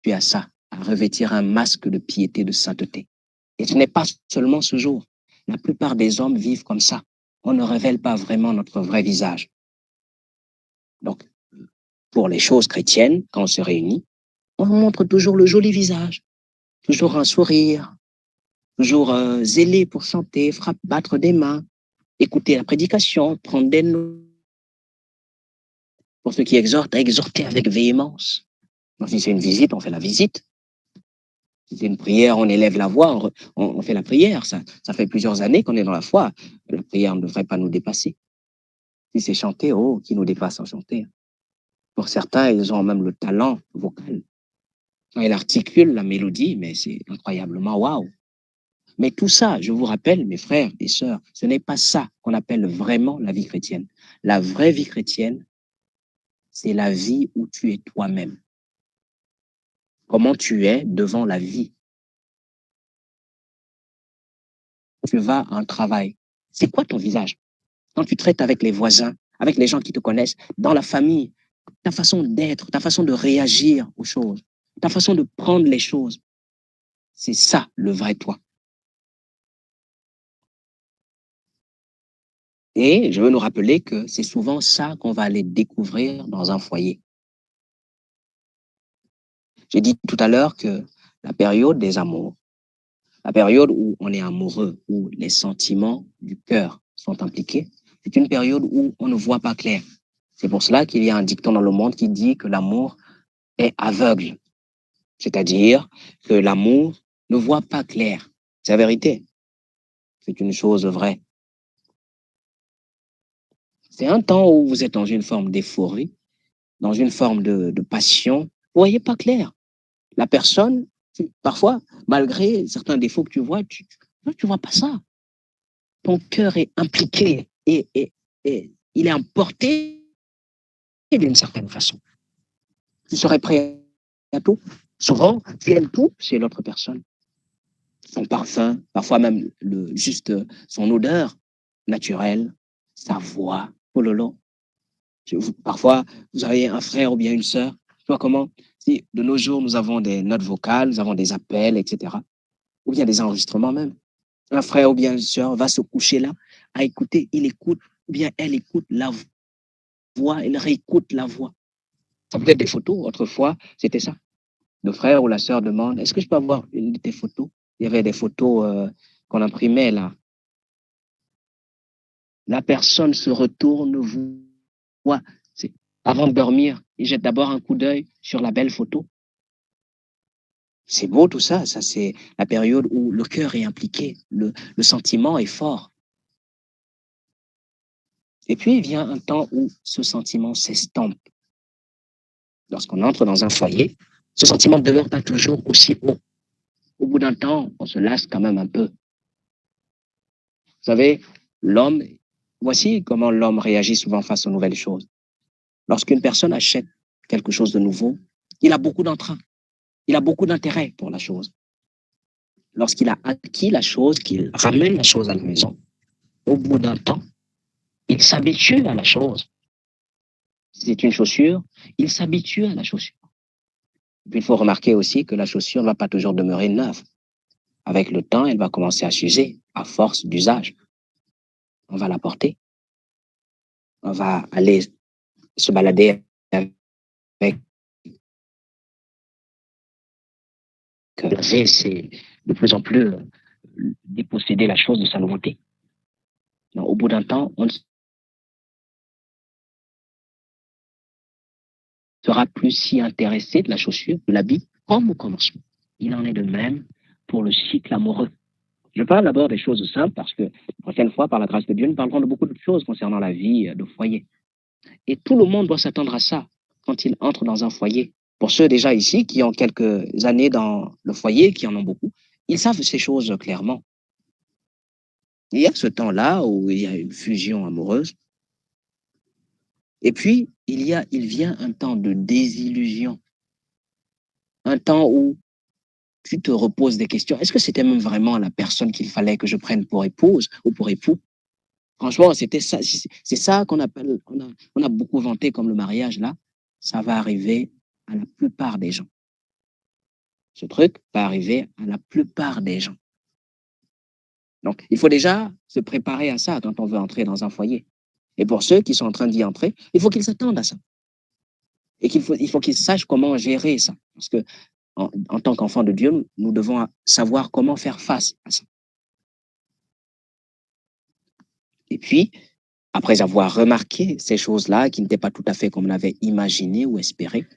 à ça, à revêtir un masque de piété, de sainteté. Et ce n'est pas seulement ce jour. La plupart des hommes vivent comme ça. On ne révèle pas vraiment notre vrai visage. Donc, pour les choses chrétiennes, quand on se réunit, on montre toujours le joli visage, toujours un sourire, toujours zélé pour chanter, battre des mains, écouter la prédication, prendre des notes. Pour ceux qui exhortent, à exhorter avec véhémence. Donc, si c'est une visite, on fait la visite. Si c'est une prière, on élève la voix, on fait la prière. Ça fait plusieurs années qu'on est dans la foi. La prière ne devrait pas nous dépasser. Si c'est chanter, oh, qui nous dépasse en chanter. Pour certains, ils ont même le talent vocal. Quand ils articulent la mélodie, mais c'est incroyablement waouh. Mais tout ça, je vous rappelle, mes frères et sœurs, ce n'est pas ça qu'on appelle vraiment la vie chrétienne. La vraie vie chrétienne, c'est la vie où tu es toi-même. Comment tu es devant la vie. Tu vas à un travail. C'est quoi ton visage? Quand tu traites avec les voisins, avec les gens qui te connaissent, dans la famille, ta façon d'être, ta façon de réagir aux choses, ta façon de prendre les choses, c'est ça le vrai toi. Et je veux nous rappeler que c'est souvent ça qu'on va aller découvrir dans un foyer. J'ai dit tout à l'heure que la période des amours, la période où on est amoureux, où les sentiments du cœur sont impliqués, c'est une période où on ne voit pas clair. C'est pour cela qu'il y a un dicton dans le monde qui dit que l'amour est aveugle. C'est-à-dire que l'amour ne voit pas clair. C'est la vérité. C'est une chose vraie. C'est un temps où vous êtes dans une forme d'euphorie, dans une forme de passion, vous ne voyez pas clair. La personne, parfois, malgré certains défauts que tu vois, tu vois pas ça. Ton cœur est impliqué et il est emporté d'une certaine façon. Tu serais prêt à tout. Souvent, tu aimes tout chez l'autre personne. Son parfum, parfois même juste son odeur naturelle, sa voix. Oh lolo. Parfois, vous avez un frère ou bien une sœur. Tu vois comment? Si de nos jours, nous avons des notes vocales, nous avons des appels, etc. Ou bien des enregistrements même. Un frère ou bien une sœur va se coucher là à écouter, il écoute, ou bien elle écoute la voix, elle réécoute la voix. Ça peut être des photos. Autrefois, c'était ça. Le frère ou la sœur demande, est-ce que je peux avoir une de tes photos? Il y avait des photos qu'on imprimait là. La personne se retourne, voit. Avant de dormir, il jette d'abord un coup d'œil sur la belle photo. C'est beau tout ça. Ça, c'est la période où le cœur est impliqué, le sentiment est fort. Et puis, il vient un temps où ce sentiment s'estompe. Lorsqu'on entre dans un foyer, ce sentiment ne demeure pas toujours aussi haut. Au bout d'un temps, on se lasse quand même un peu. Vous savez, voici comment l'homme réagit souvent face aux nouvelles choses. Lorsqu'une personne achète quelque chose de nouveau, il a beaucoup d'entrain, il a beaucoup d'intérêt pour la chose. Lorsqu'il a acquis la chose, qu'il ramène la chose à la maison, au bout d'un temps, il s'habitue à la chose. Si c'est une chaussure, il s'habitue à la chaussure. Puis il faut remarquer aussi que la chaussure ne va pas toujours demeurer neuve. Avec le temps, elle va commencer à s'user à force d'usage. On va la porter. On va aller se balader avec. C'est de plus en plus déposséder la chose de sa nouveauté. Donc, au bout d'un temps, on ne sera plus si intéressé de la chaussure, de l'habit, comme au commencement. Il en est de même pour le cycle amoureux. Je parle d'abord des choses simples parce que, la prochaine fois, par la grâce de Dieu, nous parlerons de beaucoup d'autres choses concernant la vie de foyer. Et tout le monde doit s'attendre à ça quand il entre dans un foyer. Pour ceux déjà ici qui ont quelques années dans le foyer, qui en ont beaucoup, ils savent ces choses clairement. Il y a ce temps-là où il y a une fusion amoureuse. Et puis, il vient un temps de désillusion. Un temps où tu te reposes des questions. Est-ce que c'était même vraiment la personne qu'il fallait que je prenne pour épouse ou pour époux? Franchement, c'était ça. C'est ça qu'on appelle, on a beaucoup vanté comme le mariage là. Ça va arriver à la plupart des gens. Ce truc va arriver à la plupart des gens. Donc, il faut déjà se préparer à ça quand on veut entrer dans un foyer. Et pour ceux qui sont en train d'y entrer, il faut qu'ils s'attendent à ça. Et il faut qu'ils sachent comment gérer ça. Parce que en tant qu'enfants de Dieu, nous devons savoir comment faire face à ça. Et puis, après avoir remarqué ces choses-là qui n'étaient pas tout à fait comme on avait imaginé ou espéré,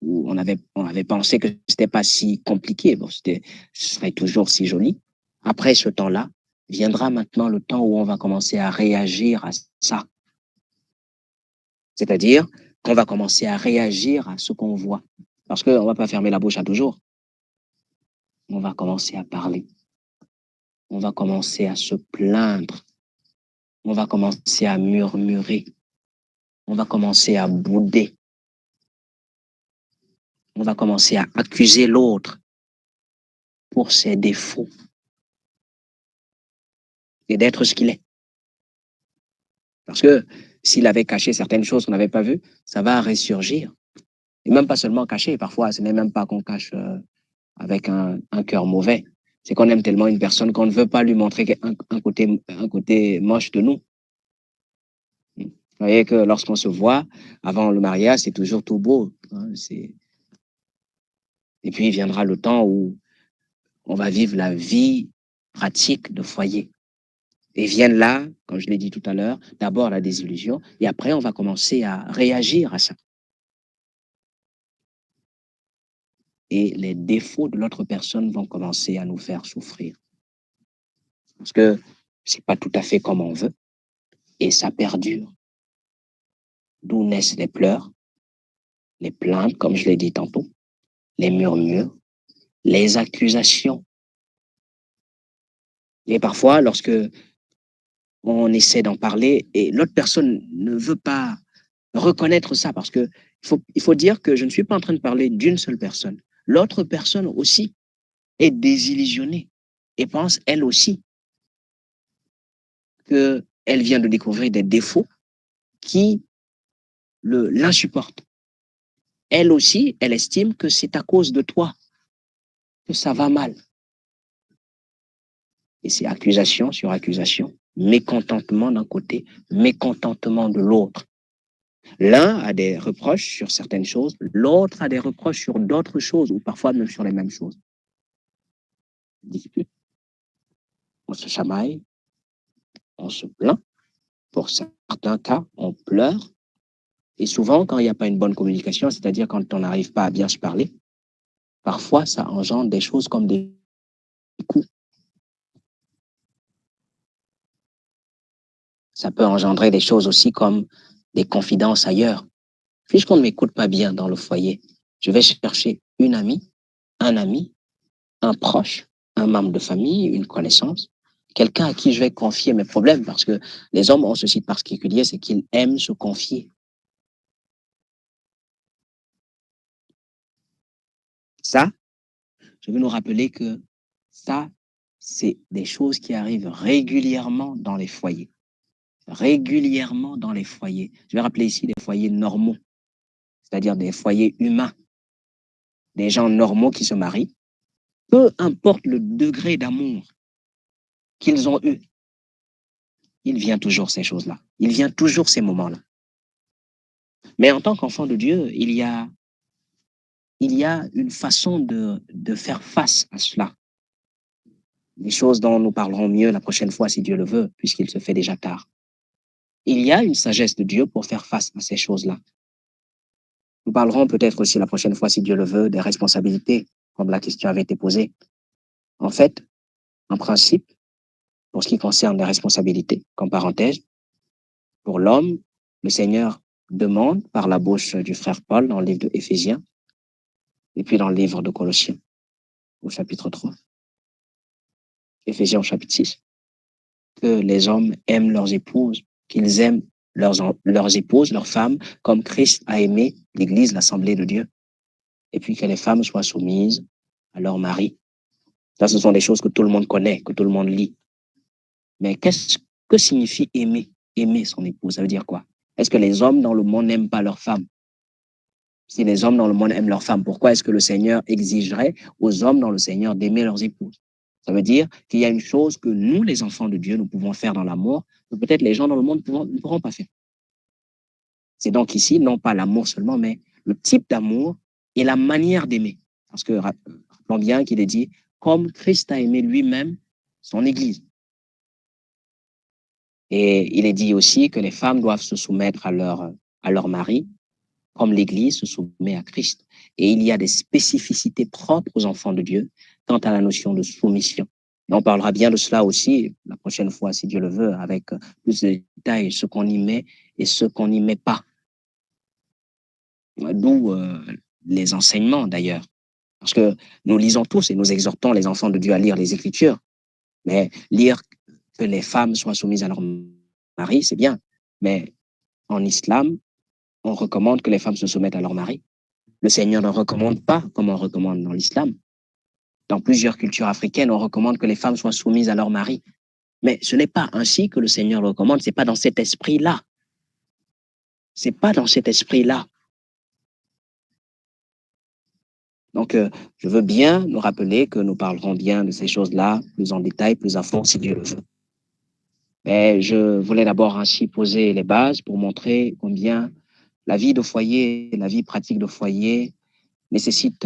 ou on avait pensé que c'était pas si compliqué, bon, ce serait toujours si joli. Après ce temps-là, viendra maintenant le temps où on va commencer à réagir à ça. C'est-à-dire qu'on va commencer à réagir à ce qu'on voit. Parce qu'on ne va pas fermer la bouche à toujours. On va commencer à parler. On va commencer à se plaindre. On va commencer à murmurer. On va commencer à bouder. On va commencer à accuser l'autre pour ses défauts et d'être ce qu'il est. Parce que s'il avait caché certaines choses qu'on n'avait pas vues, ça va ressurgir. Et même pas seulement caché, parfois ce n'est même pas qu'on cache avec un cœur mauvais. C'est qu'on aime tellement une personne qu'on ne veut pas lui montrer un côté moche de nous. Vous voyez que lorsqu'on se voit, avant le mariage, c'est toujours tout beau. Hein, et puis, il viendra le temps où on va vivre la vie pratique de foyer. Et viennent là, comme je l'ai dit tout à l'heure, d'abord la désillusion, et après, on va commencer à réagir à ça. Et les défauts de l'autre personne vont commencer à nous faire souffrir. Parce que c'est pas tout à fait comme on veut, et ça perdure. D'où naissent les pleurs, les plaintes, comme je l'ai dit tantôt, les murmures, les accusations. Et parfois, lorsque on essaie d'en parler et l'autre personne ne veut pas reconnaître ça, parce que il faut dire que je ne suis pas en train de parler d'une seule personne. L'autre personne aussi est désillusionnée et pense, elle aussi, qu'elle vient de découvrir des défauts qui l'insupportent. Elle aussi, elle estime que c'est à cause de toi que ça va mal. Et c'est accusation sur accusation, mécontentement d'un côté, mécontentement de l'autre. L'un a des reproches sur certaines choses, l'autre a des reproches sur d'autres choses, ou parfois même sur les mêmes choses. On dispute, on se chamaille, on se plaint. Pour certains cas, on pleure. Et souvent, quand il n'y a pas une bonne communication, c'est-à-dire quand on n'arrive pas à bien se parler, parfois ça engendre des choses comme des coups. Ça peut engendrer des choses aussi comme des confidences ailleurs. Puisqu'on ne m'écoute pas bien dans le foyer, je vais chercher une amie, un ami, un proche, un membre de famille, une connaissance, quelqu'un à qui je vais confier mes problèmes, parce que les hommes ont ceci de particulier, c'est qu'ils aiment se confier. Ça, je veux nous rappeler que ça, c'est des choses qui arrivent régulièrement dans les foyers. Régulièrement dans les foyers. Je vais rappeler ici des foyers normaux, c'est-à-dire des foyers humains, des gens normaux qui se marient, peu importe le degré d'amour qu'ils ont eu, il vient toujours ces choses-là. Il vient toujours ces moments-là. Mais en tant qu'enfant de Dieu, il y a une façon de faire face à cela. Des choses dont nous parlerons mieux la prochaine fois, si Dieu le veut, puisqu'il se fait déjà tard. Il y a une sagesse de Dieu pour faire face à ces choses-là. Nous parlerons peut-être aussi la prochaine fois, si Dieu le veut, des responsabilités, comme la question avait été posée. En fait, en principe, pour ce qui concerne les responsabilités, comme parenthèse, pour l'homme, le Seigneur demande par la bouche du frère Paul dans le livre de Éphésiens et puis dans le livre de Colossiens au chapitre 3, Éphésiens au chapitre 6, que les hommes aiment leurs épouses, qu'ils aiment leurs épouses, leurs femmes, comme Christ a aimé l'Église, l'Assemblée de Dieu, et puis que les femmes soient soumises à leur mari. Ça, ce sont des choses que tout le monde connaît, que tout le monde lit. Mais qu'est-ce que signifie aimer? Aimer son épouse, ça veut dire quoi? Est-ce que les hommes dans le monde n'aiment pas leurs femmes? Si les hommes dans le monde aiment leurs femmes, pourquoi est-ce que le Seigneur exigerait aux hommes dans le Seigneur d'aimer leurs épouses? Ça veut dire qu'il y a une chose que nous, les enfants de Dieu, nous pouvons faire dans l'amour, que peut-être les gens dans le monde ne pourront pas faire. C'est donc ici, non pas l'amour seulement, mais le type d'amour et la manière d'aimer. Parce que rappelons bien qu'il est dit, comme Christ a aimé lui-même son Église. Et il est dit aussi que les femmes doivent se soumettre à leur mari, comme l'Église se soumet à Christ. Et il y a des spécificités propres aux enfants de Dieu quant à la notion de soumission. Et on parlera bien de cela aussi la prochaine fois, si Dieu le veut, avec plus de détails, ce qu'on y met et ce qu'on n'y met pas. D'où les enseignements d'ailleurs. Parce que nous lisons tous et nous exhortons les enfants de Dieu à lire les Écritures. Mais lire que les femmes soient soumises à leur mari, c'est bien. Mais en islam, on recommande que les femmes se soumettent à leur mari. Le Seigneur ne recommande pas comme on recommande dans l'islam. Dans plusieurs cultures africaines, on recommande que les femmes soient soumises à leur mari. Mais ce n'est pas ainsi que le Seigneur le recommande, c'est pas dans cet esprit-là. C'est pas dans cet esprit-là. Donc, je veux bien nous rappeler que nous parlerons bien de ces choses-là plus en détail, plus à fond, si Dieu le veut. Mais je voulais d'abord ainsi poser les bases pour montrer combien la vie de foyer, la vie pratique de foyer nécessite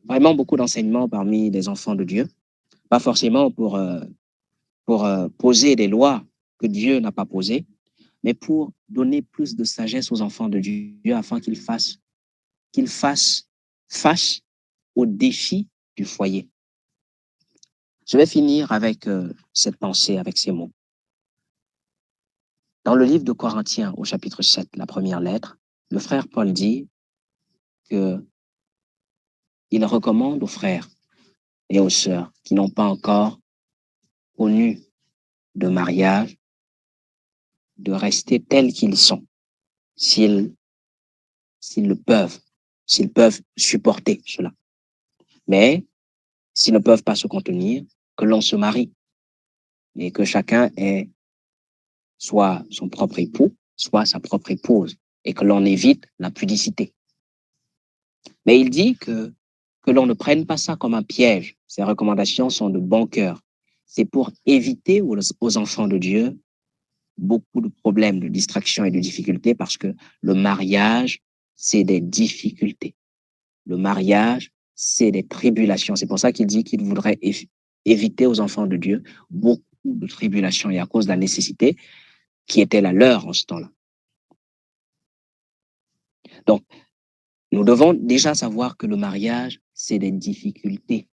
vraiment beaucoup d'enseignements parmi les enfants de Dieu. Pas forcément pour poser des lois que Dieu n'a pas posées, mais pour donner plus de sagesse aux enfants de Dieu afin qu'ils fassent face aux défis du foyer. Je vais finir avec cette pensée, avec ces mots. Dans le livre de Corinthiens, au chapitre 7, la première lettre, le frère Paul dit qu'il recommande aux frères et aux sœurs qui n'ont pas encore connu de mariage de rester tels qu'ils sont, s'ils le peuvent, s'ils peuvent supporter cela. Mais s'ils ne peuvent pas se contenir, que l'on se marie et que chacun ait soit son propre époux, soit sa propre épouse, et que l'on évite la pudicité. Mais il dit que l'on ne prenne pas ça comme un piège. Ces recommandations sont de bon cœur. C'est pour éviter aux enfants de Dieu beaucoup de problèmes, de distractions et de difficultés, parce que le mariage, c'est des difficultés. Le mariage, c'est des tribulations. C'est pour ça qu'il dit qu'il voudrait éviter aux enfants de Dieu beaucoup de tribulations, et à cause de la nécessité qui était la leur en ce temps-là. Donc, nous devons déjà savoir que le mariage, c'est des difficultés.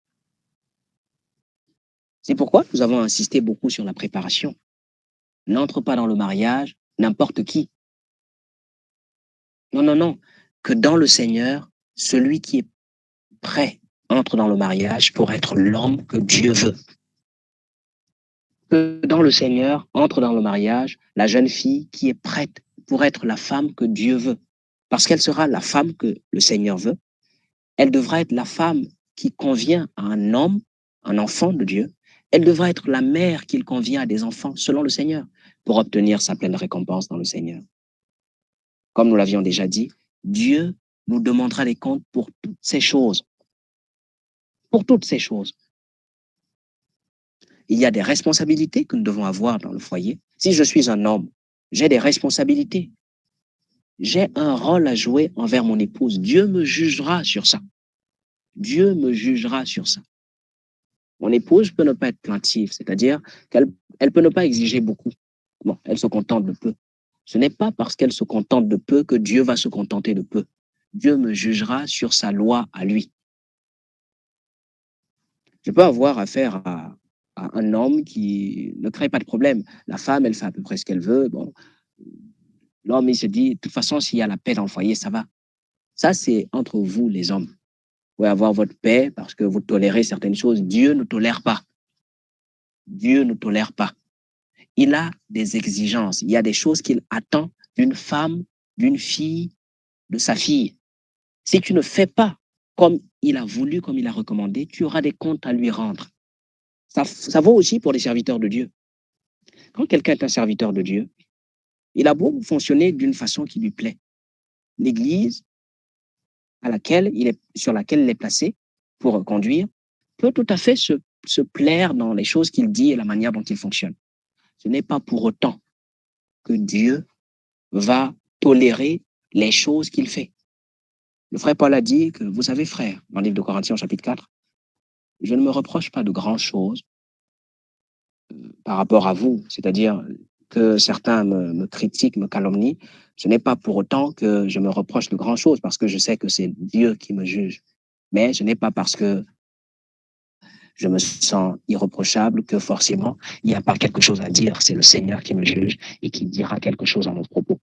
C'est pourquoi nous avons insisté beaucoup sur la préparation. N'entre pas dans le mariage n'importe qui. Non, non, non. Que dans le Seigneur, celui qui est prêt entre dans le mariage pour être l'homme que Dieu veut. Que dans le Seigneur entre dans le mariage la jeune fille qui est prête pour être la femme que Dieu veut. Parce qu'elle sera la femme que le Seigneur veut. Elle devra être la femme qui convient à un homme, un enfant de Dieu. Elle devra être la mère qu'il convient à des enfants selon le Seigneur pour obtenir sa pleine récompense dans le Seigneur. Comme nous l'avions déjà dit, Dieu nous demandera des comptes pour toutes ces choses. Pour toutes ces choses. Il y a des responsabilités que nous devons avoir dans le foyer. Si je suis un homme, j'ai des responsabilités. J'ai un rôle à jouer envers mon épouse. Dieu me jugera sur ça. Dieu me jugera sur ça. Mon épouse peut ne pas être plaintive, c'est-à-dire qu'elle peut ne pas exiger beaucoup. Bon, elle se contente de peu. Ce n'est pas parce qu'elle se contente de peu que Dieu va se contenter de peu. Dieu me jugera sur sa loi à lui. Je peux avoir affaire à un homme qui ne crée pas de problème. La femme, elle fait à peu près ce qu'elle veut. Bon, l'homme, il se dit, de toute façon, s'il y a la paix dans le foyer, ça va. Ça, c'est entre vous, les hommes. Vous pouvez avoir votre paix parce que vous tolérez certaines choses. Dieu ne tolère pas. Dieu ne tolère pas. Il a des exigences. Il y a des choses qu'il attend d'une femme, d'une fille, de sa fille. Si tu ne fais pas comme il a voulu, comme il a recommandé, tu auras des comptes à lui rendre. Ça vaut aussi pour les serviteurs de Dieu. Quand quelqu'un est un serviteur de Dieu, il a beau fonctionner d'une façon qui lui plaît. L'Église sur laquelle il est placé pour conduire peut tout à fait se plaire dans les choses qu'il dit et la manière dont il fonctionne. Ce n'est pas pour autant que Dieu va tolérer les choses qu'il fait. Le frère Paul a dit que, vous savez, frère, dans le livre de Corinthiens, chapitre 4, je ne me reproche pas de grandes choses par rapport à vous, c'est-à-dire que certains me critiquent, me calomnient. Ce n'est pas pour autant que je me reproche de grandes choses, parce que je sais que c'est Dieu qui me juge. Mais ce n'est pas parce que je me sens irréprochable que forcément, il n'y a pas quelque chose à dire. C'est le Seigneur qui me juge et qui dira quelque chose à mon propos.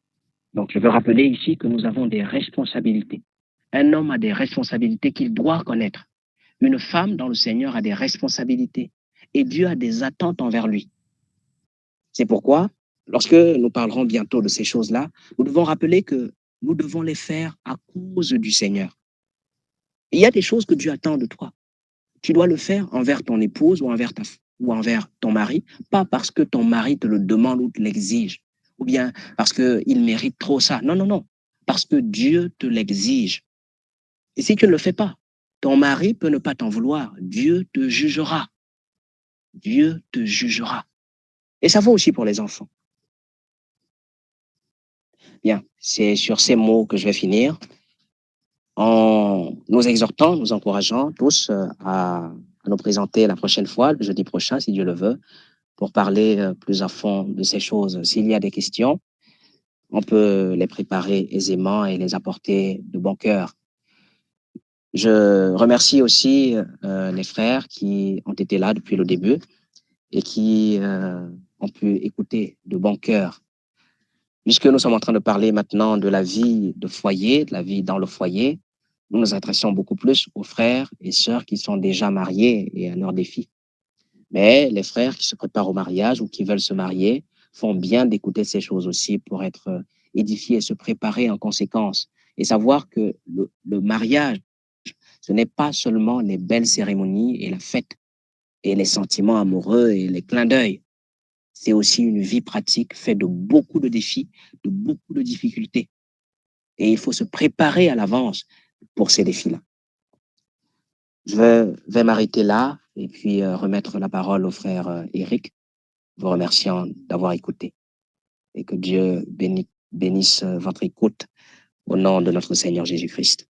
Donc, je veux rappeler ici que nous avons des responsabilités. Un homme a des responsabilités qu'il doit connaître. Une femme dans le Seigneur a des responsabilités. Et Dieu a des attentes envers lui. C'est pourquoi, lorsque nous parlerons bientôt de ces choses-là, nous devons rappeler que nous devons les faire à cause du Seigneur. Et il y a des choses que Dieu attend de toi. Tu dois le faire envers ton épouse ou envers ton mari, pas parce que ton mari te le demande ou te l'exige, ou bien parce qu'il mérite trop ça. Non, non, non. Parce que Dieu te l'exige. Et si tu ne le fais pas, ton mari peut ne pas t'en vouloir. Dieu te jugera. Dieu te jugera. Et ça vaut aussi pour les enfants. Bien, c'est sur ces mots que je vais finir, en nous exhortant, nous encourageant tous à nous présenter la prochaine fois, le jeudi prochain, si Dieu le veut, pour parler plus à fond de ces choses. S'il y a des questions, on peut les préparer aisément et les apporter de bon cœur. Je remercie aussi les frères qui ont été là depuis le début et qui ont pu écouter de bon cœur Puisque nous sommes en train de parler maintenant de la vie de foyer, de la vie dans le foyer, nous nous adressons beaucoup plus aux frères et sœurs qui sont déjà mariés et à leurs défis. Mais les frères qui se préparent au mariage ou qui veulent se marier font bien d'écouter ces choses aussi pour être édifiés et se préparer en conséquence et savoir que le mariage, ce n'est pas seulement les belles cérémonies et la fête et les sentiments amoureux et les clins d'œil. C'est aussi une vie pratique faite de beaucoup de défis, de beaucoup de difficultés. Et il faut se préparer à l'avance pour ces défis-là. Je vais m'arrêter là et puis remettre la parole au frère Eric, vous remerciant d'avoir écouté. Et que Dieu bénisse votre écoute au nom de notre Seigneur Jésus-Christ.